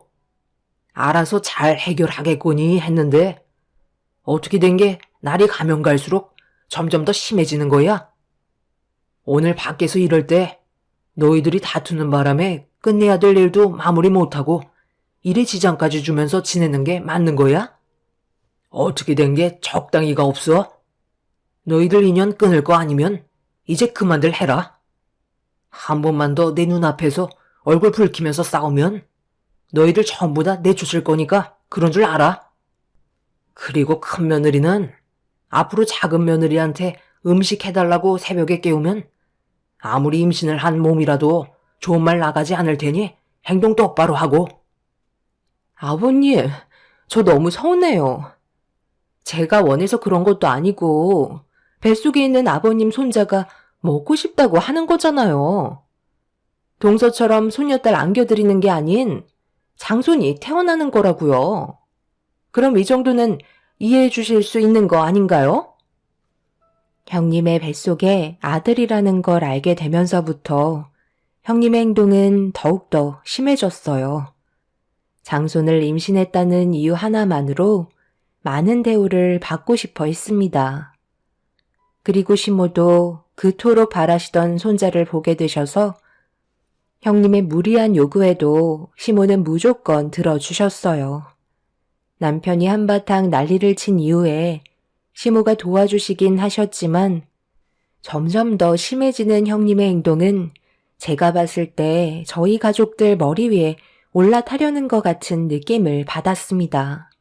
알아서 잘 해결하겠거니 했는데 어떻게 된 게 날이 가면 갈수록 점점 더 심해지는 거야? 오늘 밖에서 이럴 때 너희들이 다투는 바람에 끝내야 될 일도 마무리 못하고 일에 지장까지 주면서 지내는 게 맞는 거야? 어떻게 된 게 적당히가 없어? 너희들 인연 끊을 거 아니면 이제 그만들 해라. 한 번만 더 내 눈앞에서 얼굴 붉히면서 싸우면 너희들 전부 다 내쫓을 거니까 그런 줄 알아. 그리고 큰 며느리는 앞으로 작은 며느리한테 음식 해달라고 새벽에 깨우면 아무리 임신을 한 몸이라도 좋은 말 나가지 않을 테니 행동 똑바로 하고. 아버님, 저 너무 서운해요. 제가 원해서 그런 것도 아니고 뱃속에 있는 아버님 손자가 먹고 싶다고 하는 거잖아요. 동서처럼 손녀딸 안겨드리는 게 아닌 장손이 태어나는 거라고요. 그럼 이 정도는 이해해 주실 수 있는 거 아닌가요? 형님의 뱃속에 아들이라는 걸 알게 되면서부터 형님의 행동은 더욱더 심해졌어요. 장손을 임신했다는 이유 하나만으로 많은 대우를 받고 싶어 했습니다. 그리고 시모도 그토록 바라시던 손자를 보게 되셔서 형님의 무리한 요구에도 시모는 무조건 들어주셨어요. 남편이 한바탕 난리를 친 이후에 시모가 도와주시긴 하셨지만 점점 더 심해지는 형님의 행동은 제가 봤을 때 저희 가족들 머리 위에 올라타려는 것 같은 느낌을 받았습니다.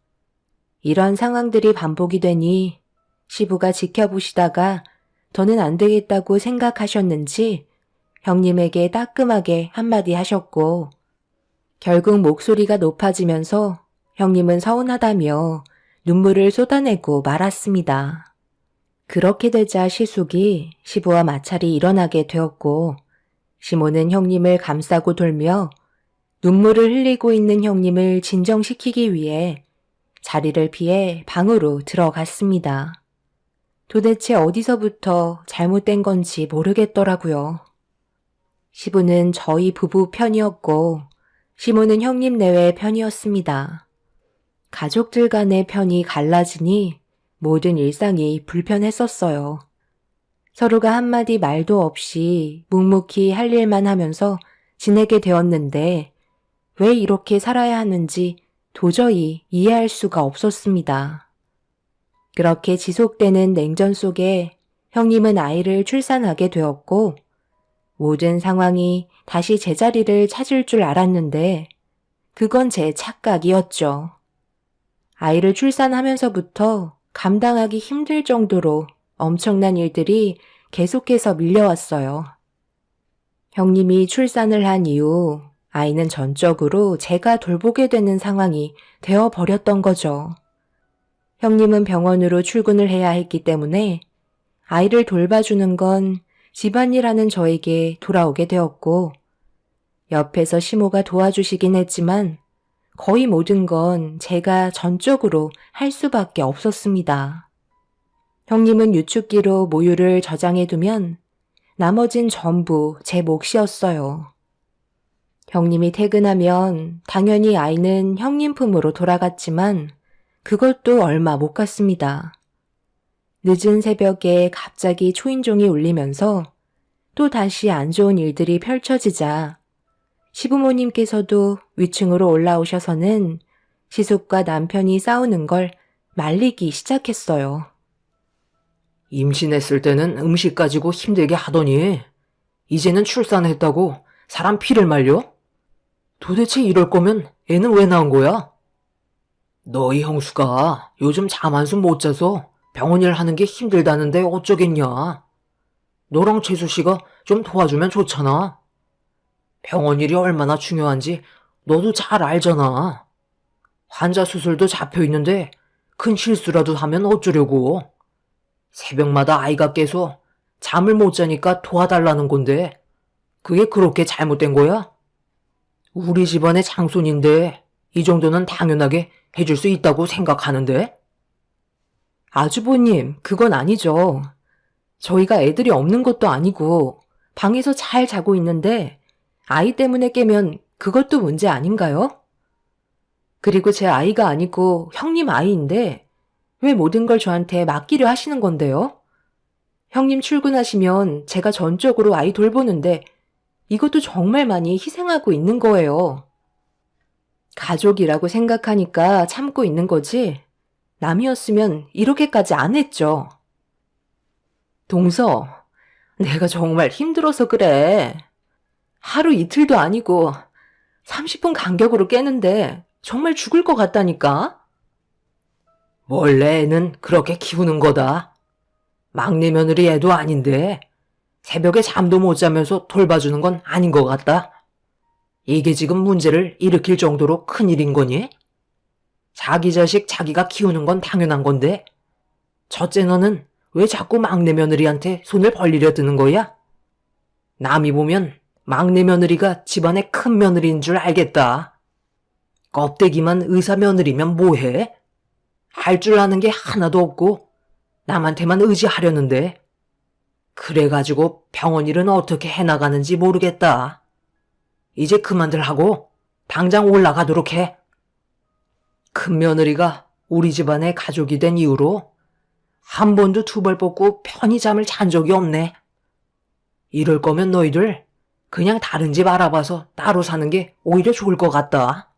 이런 상황들이 반복이 되니 시부가 지켜보시다가 더는 안 되겠다고 생각하셨는지 형님에게 따끔하게 한마디 하셨고 결국 목소리가 높아지면서 형님은 서운하다며 눈물을 쏟아내고 말았습니다. 그렇게 되자 시숙이 시부와 마찰이 일어나게 되었고 시모는 형님을 감싸고 돌며 눈물을 흘리고 있는 형님을 진정시키기 위해 자리를 피해 방으로 들어갔습니다. 도대체 어디서부터 잘못된 건지 모르겠더라고요. 시부는 저희 부부 편이었고 시모는 형님 내외 편이었습니다. 가족들 간의 편이 갈라지니 모든 일상이 불편했었어요. 서로가 한마디 말도 없이 묵묵히 할 일만 하면서 지내게 되었는데 왜 이렇게 살아야 하는지 도저히 이해할 수가 없었습니다. 그렇게 지속되는 냉전 속에 형님은 아이를 출산하게 되었고 모든 상황이 다시 제자리를 찾을 줄 알았는데 그건 제 착각이었죠. 아이를 출산하면서부터 감당하기 힘들 정도로 엄청난 일들이 계속해서 밀려왔어요. 형님이 출산을 한 이후 아이는 전적으로 제가 돌보게 되는 상황이 되어버렸던 거죠. 형님은 병원으로 출근을 해야 했기 때문에 아이를 돌봐주는 건 집안일하는 저에게 돌아오게 되었고 옆에서 시모가 도와주시긴 했지만 거의 모든 건 제가 전적으로 할 수밖에 없었습니다. 형님은 유축기로 모유를 저장해두면 나머진 전부 제 몫이었어요. 형님이 퇴근하면 당연히 아이는 형님 품으로 돌아갔지만 그것도 얼마 못 갔습니다. 늦은 새벽에 갑자기 초인종이 울리면서 또 다시 안 좋은 일들이 펼쳐지자 시부모님께서도 위층으로 올라오셔서는 시숙과 남편이 싸우는 걸 말리기 시작했어요. 임신했을 때는 음식 가지고 힘들게 하더니 이제는 출산했다고 사람 피를 말려? 도대체 이럴 거면 애는 왜 낳은 거야? 너희 형수가 요즘 잠 한숨 못 자서 병원 일 하는 게 힘들다는데 어쩌겠냐? 너랑 재수 씨가 좀 도와주면 좋잖아. 병원 일이 얼마나 중요한지 너도 잘 알잖아. 환자 수술도 잡혀 있는데 큰 실수라도 하면 어쩌려고. 새벽마다 아이가 깨서 잠을 못 자니까 도와달라는 건데 그게 그렇게 잘못된 거야? 우리 집안의 장손인데 이 정도는 당연하게 해줄 수 있다고 생각하는데? 아주버님, 그건 아니죠. 저희가 애들이 없는 것도 아니고 방에서 잘 자고 있는데 아이 때문에 깨면 그것도 문제 아닌가요? 그리고 제 아이가 아니고 형님 아이인데 왜 모든 걸 저한테 맡기려 하시는 건데요? 형님 출근하시면 제가 전적으로 아이 돌보는데 이것도 정말 많이 희생하고 있는 거예요. 가족이라고 생각하니까 참고 있는 거지 남이었으면 이렇게까지 안 했죠. 동서, 내가 정말 힘들어서 그래. 하루 이틀도 아니고 30분 간격으로 깨는데 정말 죽을 것 같다니까? 원래 애는 그렇게 키우는 거다. 막내 며느리 애도 아닌데 새벽에 잠도 못 자면서 돌봐주는 건 아닌 것 같다. 이게 지금 문제를 일으킬 정도로 큰일인 거니? 자기 자식 자기가 키우는 건 당연한 건데 첫째 너는 왜 자꾸 막내 며느리한테 손을 벌리려 드는 거야? 남이 보면 막내 며느리가 집안의 큰 며느리인 줄 알겠다. 껍데기만 의사 며느리면 뭐해? 할 줄 아는 게 하나도 없고 남한테만 의지하려는데 그래가지고 병원 일은 어떻게 해나가는지 모르겠다. 이제 그만들 하고 당장 올라가도록 해. 큰 며느리가 우리 집안의 가족이 된 이후로 한 번도 두 벌 뽑고 편히 잠을 잔 적이 없네. 이럴 거면 너희들 그냥 다른 집 알아봐서 따로 사는 게 오히려 좋을 것 같다.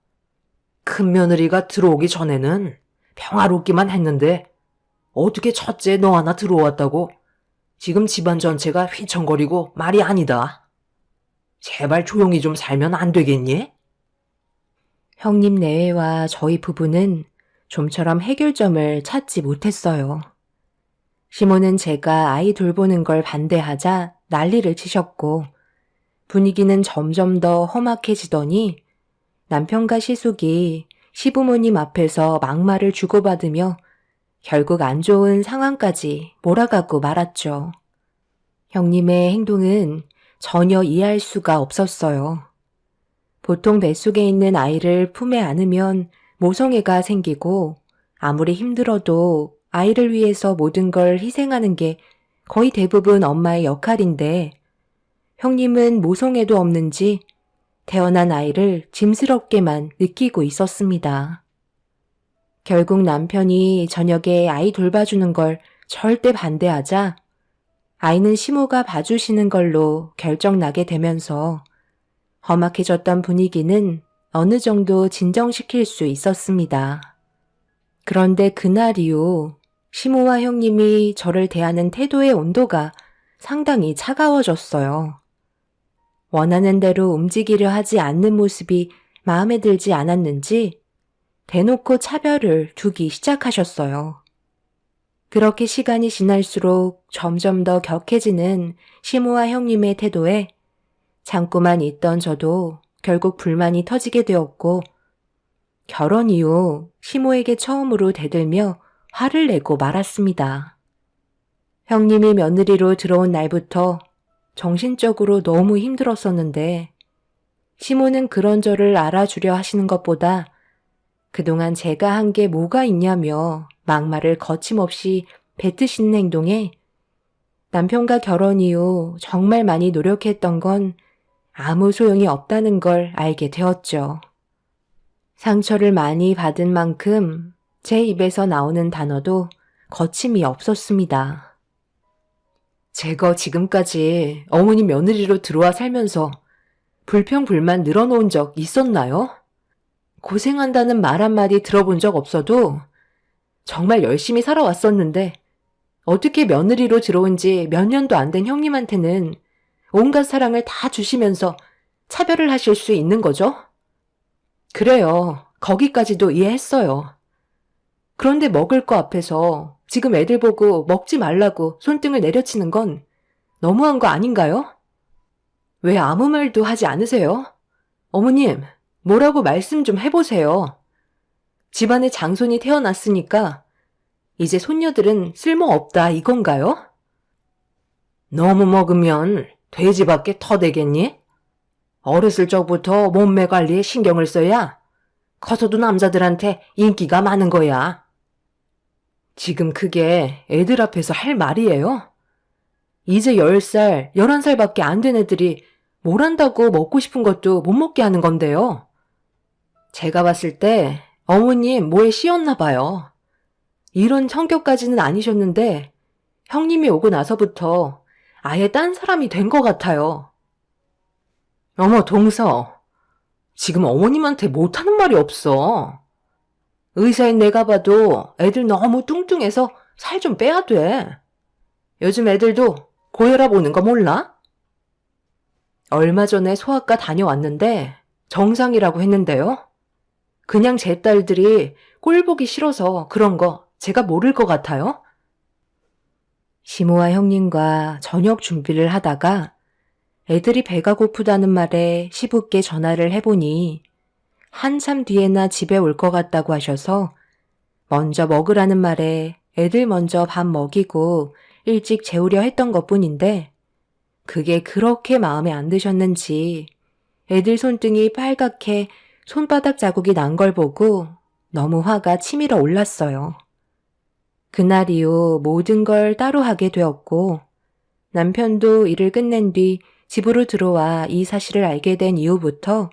큰 며느리가 들어오기 전에는 평화롭기만 했는데 어떻게 첫째 너 하나 들어왔다고 지금 집안 전체가 휘청거리고 말이 아니다. 제발 조용히 좀 살면 안 되겠니? 형님 내외와 저희 부부는 좀처럼 해결점을 찾지 못했어요. 시모는 제가 아이 돌보는 걸 반대하자 난리를 치셨고 분위기는 점점 더 험악해지더니 남편과 시숙이 시부모님 앞에서 막말을 주고받으며 결국 안 좋은 상황까지 몰아가고 말았죠. 형님의 행동은 전혀 이해할 수가 없었어요. 보통 뱃속에 있는 아이를 품에 안으면 모성애가 생기고 아무리 힘들어도 아이를 위해서 모든 걸 희생하는 게 거의 대부분 엄마의 역할인데 형님은 모성애도 없는지 태어난 아이를 짐스럽게만 느끼고 있었습니다. 결국 남편이 저녁에 아이 돌봐주는 걸 절대 반대하자 아이는 시모가 봐주시는 걸로 결정나게 되면서 험악해졌던 분위기는 어느 정도 진정시킬 수 있었습니다. 그런데 그날 이후 시모와 형님이 저를 대하는 태도의 온도가 상당히 차가워졌어요. 원하는 대로 움직이려 하지 않는 모습이 마음에 들지 않았는지 대놓고 차별을 두기 시작하셨어요. 그렇게 시간이 지날수록 점점 더 격해지는 시모와 형님의 태도에 참고만 있던 저도 결국 불만이 터지게 되었고 결혼 이후 시모에게 처음으로 대들며 화를 내고 말았습니다. 형님이 며느리로 들어온 날부터 정신적으로 너무 힘들었었는데 시모는 그런 저를 알아주려 하시는 것보다 그동안 제가 한 게 뭐가 있냐며 막말을 거침없이 뱉으시는 행동에 남편과 결혼 이후 정말 많이 노력했던 건 아무 소용이 없다는 걸 알게 되었죠. 상처를 많이 받은 만큼 제 입에서 나오는 단어도 거침이 없었습니다. 제가 지금까지 어머니 며느리로 들어와 살면서 불평불만 늘어놓은 적 있었나요? 고생한다는 말 한마디 들어본 적 없어도 정말 열심히 살아왔었는데 어떻게 며느리로 들어온 지 몇 년도 안 된 형님한테는 온갖 사랑을 다 주시면서 차별을 하실 수 있는 거죠? 그래요. 거기까지도 이해했어요. 그런데 먹을 거 앞에서 지금 애들 보고 먹지 말라고 손등을 내려치는 건 너무한 거 아닌가요? 왜 아무 말도 하지 않으세요? 어머님, 뭐라고 말씀 좀 해보세요. 집안에 장손이 태어났으니까 이제 손녀들은 쓸모없다 이건가요? 너무 먹으면 돼지밖에 터대겠니? 어렸을 적부터 몸매 관리에 신경을 써야 커서도 남자들한테 인기가 많은 거야. 지금 그게 애들 앞에서 할 말이에요? 이제 10살, 11살밖에 안 된 애들이 뭘 한다고 먹고 싶은 것도 못 먹게 하는 건데요. 제가 봤을 때 어머님 뭐에 씌었나 봐요. 이런 성격까지는 아니셨는데 형님이 오고 나서부터 아예 딴 사람이 된 것 같아요. 어머 동서, 지금 어머님한테 못하는 말이 없어. 의사인 내가 봐도 애들 너무 뚱뚱해서 살 좀 빼야 돼. 요즘 애들도 고혈압 오는 거 몰라? 얼마 전에 소아과 다녀왔는데 정상이라고 했는데요. 그냥 제 딸들이 꼴 보기 싫어서 그런 거 제가 모를 것 같아요? 시모와 형님과 저녁 준비를 하다가 애들이 배가 고프다는 말에 시부께 전화를 해보니 한참 뒤에나 집에 올 것 같다고 하셔서 먼저 먹으라는 말에 애들 먼저 밥 먹이고 일찍 재우려 했던 것뿐인데 그게 그렇게 마음에 안 드셨는지 애들 손등이 빨갛게 손바닥 자국이 난 걸 보고 너무 화가 치밀어 올랐어요. 그날 이후 모든 걸 따로 하게 되었고 남편도 일을 끝낸 뒤 집으로 들어와 이 사실을 알게 된 이후부터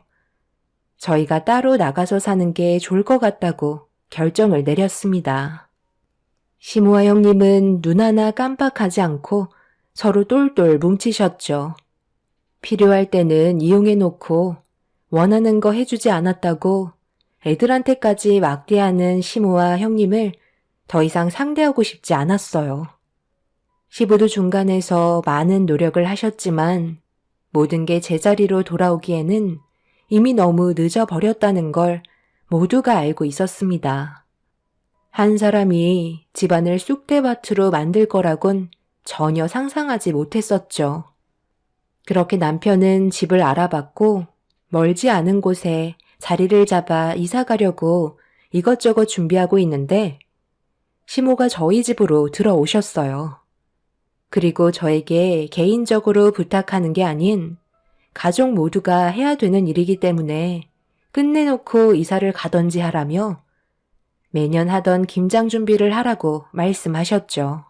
저희가 따로 나가서 사는 게 좋을 것 같다고 결정을 내렸습니다. 시모와 형님은 눈 하나 깜빡하지 않고 서로 똘똘 뭉치셨죠. 필요할 때는 이용해놓고 원하는 거 해주지 않았다고 애들한테까지 막대하는 시모와 형님을 더 이상 상대하고 싶지 않았어요. 시부도 중간에서 많은 노력을 하셨지만 모든 게 제자리로 돌아오기에는 이미 너무 늦어버렸다는 걸 모두가 알고 있었습니다. 한 사람이 집안을 쑥대밭으로 만들 거라곤 전혀 상상하지 못했었죠. 그렇게 남편은 집을 알아봤고 멀지 않은 곳에 자리를 잡아 이사 가려고 이것저것 준비하고 있는데 시모가 저희 집으로 들어오셨어요. 그리고 저에게 개인적으로 부탁하는 게 아닌 가족 모두가 해야 되는 일이기 때문에 끝내놓고 이사를 가던지 하라며 매년 하던 김장 준비를 하라고 말씀하셨죠.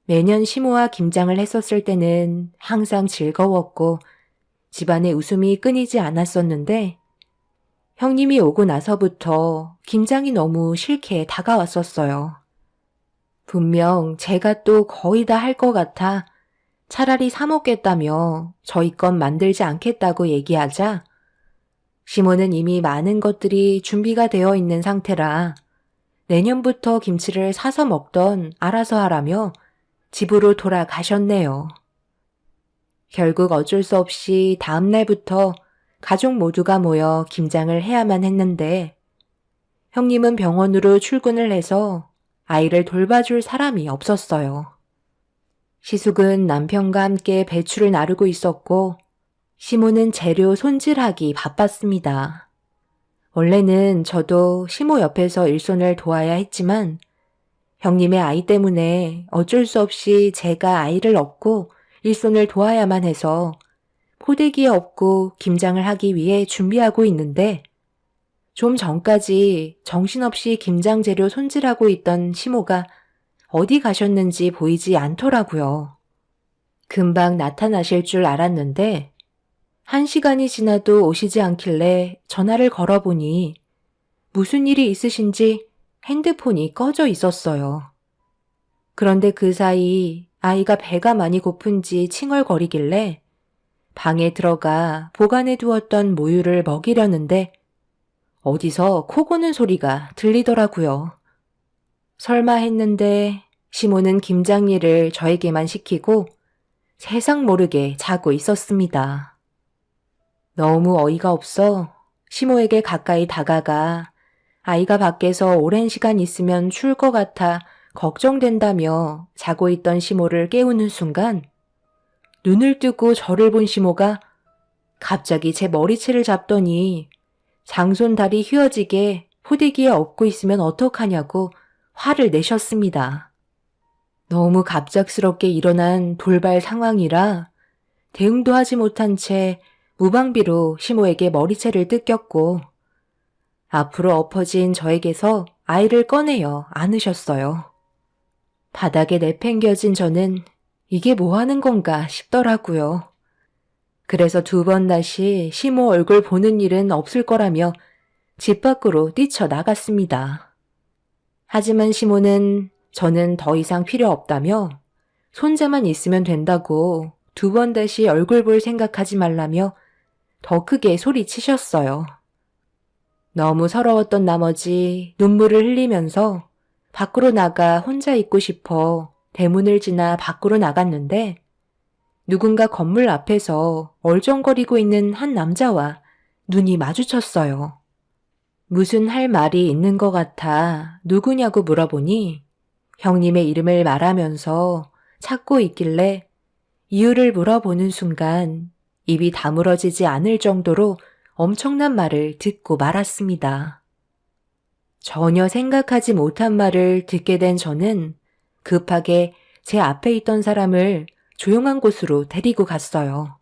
매년 시모와 김장을 했었을 때는 항상 즐거웠고 집안에 웃음이 끊이지 않았었는데 형님이 오고 나서부터 김장이 너무 싫게 다가왔었어요. 분명 제가 또 거의 다 할 것 같아 차라리 사 먹겠다며 저희 건 만들지 않겠다고 얘기하자 시모는 이미 많은 것들이 준비가 되어 있는 상태라 내년부터 김치를 사서 먹던 알아서 하라며 집으로 돌아가셨네요. 결국 어쩔 수 없이 다음 날부터 가족 모두가 모여 김장을 해야만 했는데 형님은 병원으로 출근을 해서 아이를 돌봐줄 사람이 없었어요. 시숙은 남편과 함께 배추를 나르고 있었고 시모는 재료 손질하기 바빴습니다. 원래는 저도 시모 옆에서 일손을 도와야 했지만 형님의 아이 때문에 어쩔 수 없이 제가 아이를 업고 일손을 도와야만 해서 포대기에 업고 김장을 하기 위해 준비하고 있는데 좀 전까지 정신없이 김장 재료 손질하고 있던 시모가 어디 가셨는지 보이지 않더라고요. 금방 나타나실 줄 알았는데 1시간이 지나도 오시지 않길래 전화를 걸어보니 무슨 일이 있으신지 핸드폰이 꺼져 있었어요. 그런데 그 사이 아이가 배가 많이 고픈지 칭얼거리길래 방에 들어가 보관해 두었던 모유를 먹이려는데 어디서 코 고는 소리가 들리더라고요. 설마 했는데 시모는 김장일을 저에게만 시키고 세상 모르게 자고 있었습니다. 너무 어이가 없어 시모에게 가까이 다가가 아이가 밖에서 오랜 시간 있으면 추울 것 같아 걱정된다며 자고 있던 시모를 깨우는 순간 눈을 뜨고 저를 본 시모가 갑자기 제 머리채를 잡더니 장손 다리 휘어지게 포대기에 엎고 있으면 어떡하냐고 화를 내셨습니다. 너무 갑작스럽게 일어난 돌발 상황이라 대응도 하지 못한 채 무방비로 시모에게 머리채를 뜯겼고 앞으로 엎어진 저에게서 아이를 꺼내어 안으셨어요. 바닥에 내팽겨진 저는 이게 뭐 하는 건가 싶더라고요. 그래서 2번 다시 시모 얼굴 보는 일은 없을 거라며 집 밖으로 뛰쳐나갔습니다. 하지만 시모는 저는 더 이상 필요 없다며 손자만 있으면 된다고 2번 다시 얼굴 볼 생각하지 말라며 더 크게 소리치셨어요. 너무 서러웠던 나머지 눈물을 흘리면서 밖으로 나가 혼자 있고 싶어 대문을 지나 밖으로 나갔는데 누군가 건물 앞에서 얼쩡거리고 있는 한 남자와 눈이 마주쳤어요. 무슨 할 말이 있는 것 같아 누구냐고 물어보니 형님의 이름을 말하면서 찾고 있길래 이유를 물어보는 순간 입이 다물어지지 않을 정도로 엄청난 말을 듣고 말았습니다. 전혀 생각하지 못한 말을 듣게 된 저는 급하게 제 앞에 있던 사람을 조용한 곳으로 데리고 갔어요.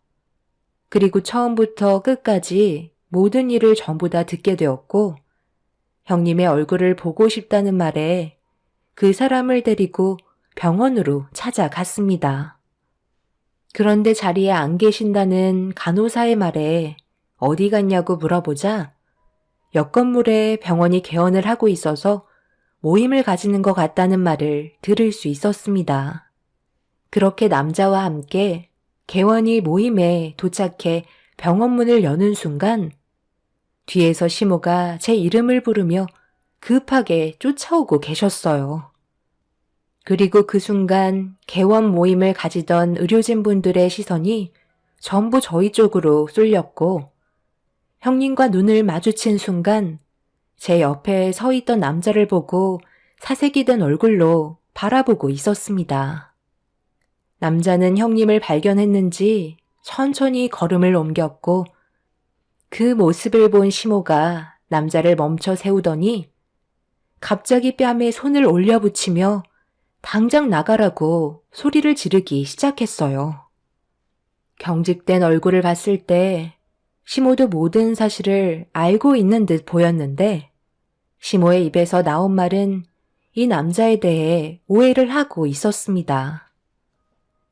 그리고 처음부터 끝까지 모든 일을 전부 다 듣게 되었고 형님의 얼굴을 보고 싶다는 말에 그 사람을 데리고 병원으로 찾아갔습니다. 그런데 자리에 안 계신다는 간호사의 말에 어디 갔냐고 물어보자 옆 건물에 병원이 개원을 하고 있어서 모임을 가지는 것 같다는 말을 들을 수 있었습니다. 그렇게 남자와 함께 개원이 모임에 도착해 병원 문을 여는 순간 뒤에서 시모가 제 이름을 부르며 급하게 쫓아오고 계셨어요. 그리고 그 순간 개원 모임을 가지던 의료진분들의 시선이 전부 저희 쪽으로 쏠렸고 형님과 눈을 마주친 순간 제 옆에 서 있던 남자를 보고 사색이 된 얼굴로 바라보고 있었습니다. 남자는 형님을 발견했는지 천천히 걸음을 옮겼고 그 모습을 본 시모가 남자를 멈춰 세우더니 갑자기 뺨에 손을 올려붙이며 당장 나가라고 소리를 지르기 시작했어요. 경직된 얼굴을 봤을 때 시모도 모든 사실을 알고 있는 듯 보였는데 시모의 입에서 나온 말은 이 남자에 대해 오해를 하고 있었습니다.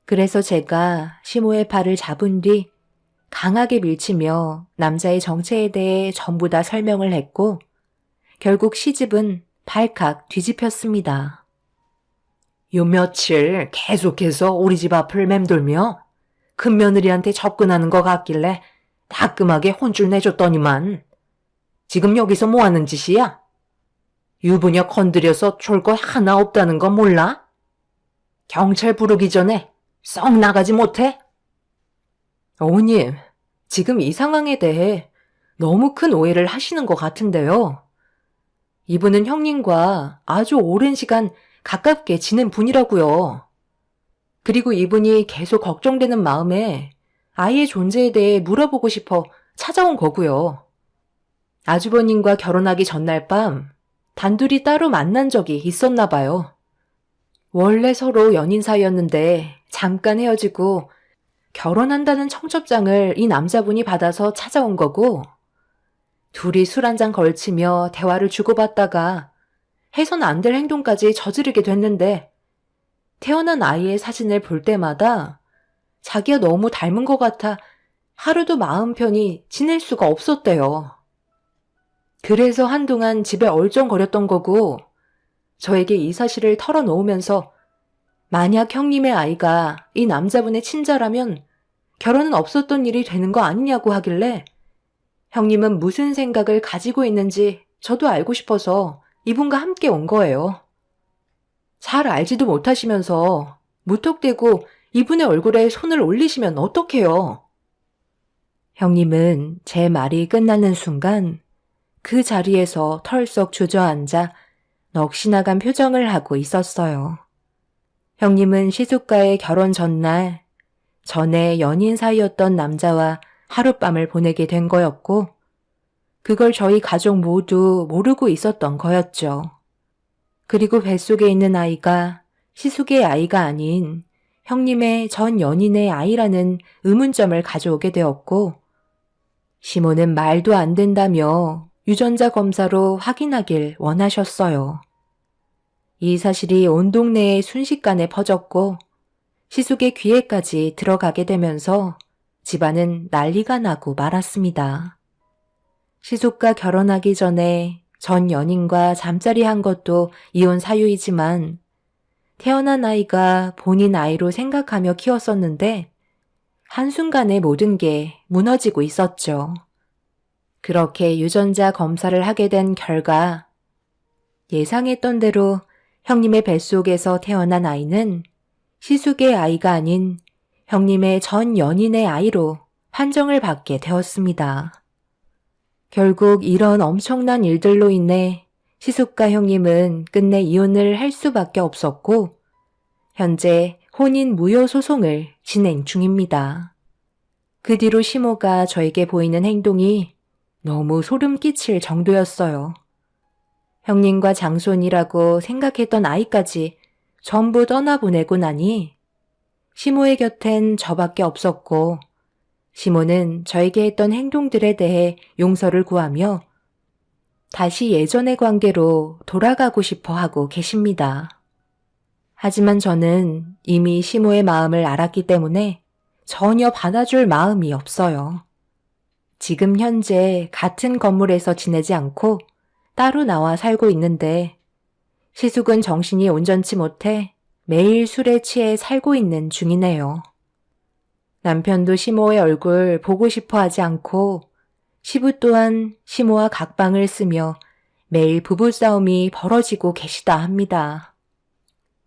그래서 제가 시모의 팔을 잡은 뒤 강하게 밀치며 남자의 정체에 대해 전부 다 설명을 했고 결국 시집은 발칵 뒤집혔습니다. 요 며칠 계속해서 우리 집 앞을 맴돌며 큰며느리한테 접근하는 것 같길래 따끔하게 혼쭐 내줬더니만 지금 여기서 뭐 하는 짓이야? 유부녀 건드려서 줄 것 하나 없다는 거 몰라? 경찰 부르기 전에 썩 나가지 못해? 어머님, 지금 이 상황에 대해 너무 큰 오해를 하시는 것 같은데요. 이분은 형님과 아주 오랜 시간 가깝게 지낸 분이라고요. 그리고 이분이 계속 걱정되는 마음에 아이의 존재에 대해 물어보고 싶어 찾아온 거고요. 아주버님과 결혼하기 전날 밤 단둘이 따로 만난 적이 있었나 봐요. 원래 서로 연인 사이였는데 잠깐 헤어지고 결혼한다는 청첩장을 이 남자분이 받아서 찾아온 거고 둘이 술 한 잔 걸치며 대화를 주고받다가 해선 안 될 행동까지 저지르게 됐는데 태어난 아이의 사진을 볼 때마다 자기가 너무 닮은 것 같아 하루도 마음 편히 지낼 수가 없었대요. 그래서 한동안 집에 얼쩡거렸던 거고 저에게 이 사실을 털어놓으면서 만약 형님의 아이가 이 남자분의 친자라면 결혼은 없었던 일이 되는 거 아니냐고 하길래 형님은 무슨 생각을 가지고 있는지 저도 알고 싶어서 이분과 함께 온 거예요. 잘 알지도 못하시면서 무턱대고 이분의 얼굴에 손을 올리시면 어떡해요? 형님은 제 말이 끝나는 순간 그 자리에서 털썩 주저앉아 넋이 나간 표정을 하고 있었어요. 형님은 시숙과의 결혼 전날 전에 연인 사이였던 남자와 하룻밤을 보내게 된 거였고 그걸 저희 가족 모두 모르고 있었던 거였죠. 그리고 뱃속에 있는 아이가 시숙의 아이가 아닌 형님의 전 연인의 아이라는 의문점을 가져오게 되었고 시모는 말도 안 된다며 유전자 검사로 확인하길 원하셨어요. 이 사실이 온 동네에 순식간에 퍼졌고 시숙의 귀에까지 들어가게 되면서 집안은 난리가 나고 말았습니다. 시숙과 결혼하기 전에 전 연인과 잠자리 한 것도 이혼 사유이지만 태어난 아이가 본인 아이로 생각하며 키웠었는데 한순간에 모든 게 무너지고 있었죠. 그렇게 유전자 검사를 하게 된 결과 예상했던 대로 형님의 뱃속에서 태어난 아이는 시숙의 아이가 아닌 형님의 전 연인의 아이로 판정을 받게 되었습니다. 결국 이런 엄청난 일들로 인해 시숙과 형님은 끝내 이혼을 할 수밖에 없었고 현재 혼인 무효 소송을 진행 중입니다. 그 뒤로 시모가 저에게 보이는 행동이 너무 소름 끼칠 정도였어요. 형님과 장손이라고 생각했던 아이까지 전부 떠나보내고 나니 시모의 곁엔 저밖에 없었고 시모는 저에게 했던 행동들에 대해 용서를 구하며 다시 예전의 관계로 돌아가고 싶어 하고 계십니다. 하지만 저는 이미 시모의 마음을 알았기 때문에 전혀 받아줄 마음이 없어요. 지금 현재 같은 건물에서 지내지 않고 따로 나와 살고 있는데 시숙은 정신이 온전치 못해 매일 술에 취해 살고 있는 중이네요. 남편도 시모의 얼굴 보고 싶어 하지 않고 시부 또한 시모와 각방을 쓰며 매일 부부싸움이 벌어지고 계시다 합니다.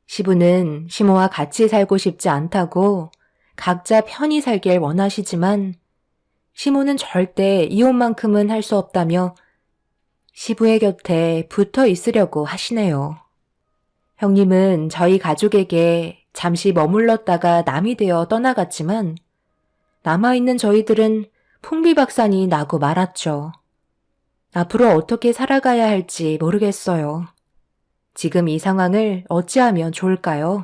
시부는 시모와 같이 살고 싶지 않다고 각자 편히 살길 원하시지만 시모는 절대 이혼만큼은 할 수 없다며 시부의 곁에 붙어 있으려고 하시네요. 형님은 저희 가족에게 잠시 머물렀다가 남이 되어 떠나갔지만 남아있는 저희들은 풍비박산이 나고 말았죠. 앞으로 어떻게 살아가야 할지 모르겠어요. 지금 이 상황을 어찌하면 좋을까요?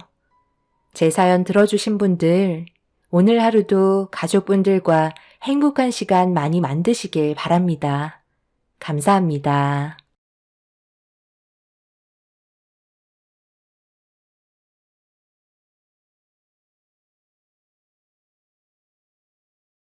제 사연 들어주신 분들, 오늘 하루도 가족분들과 행복한 시간 많이 만드시길 바랍니다. 감사합니다.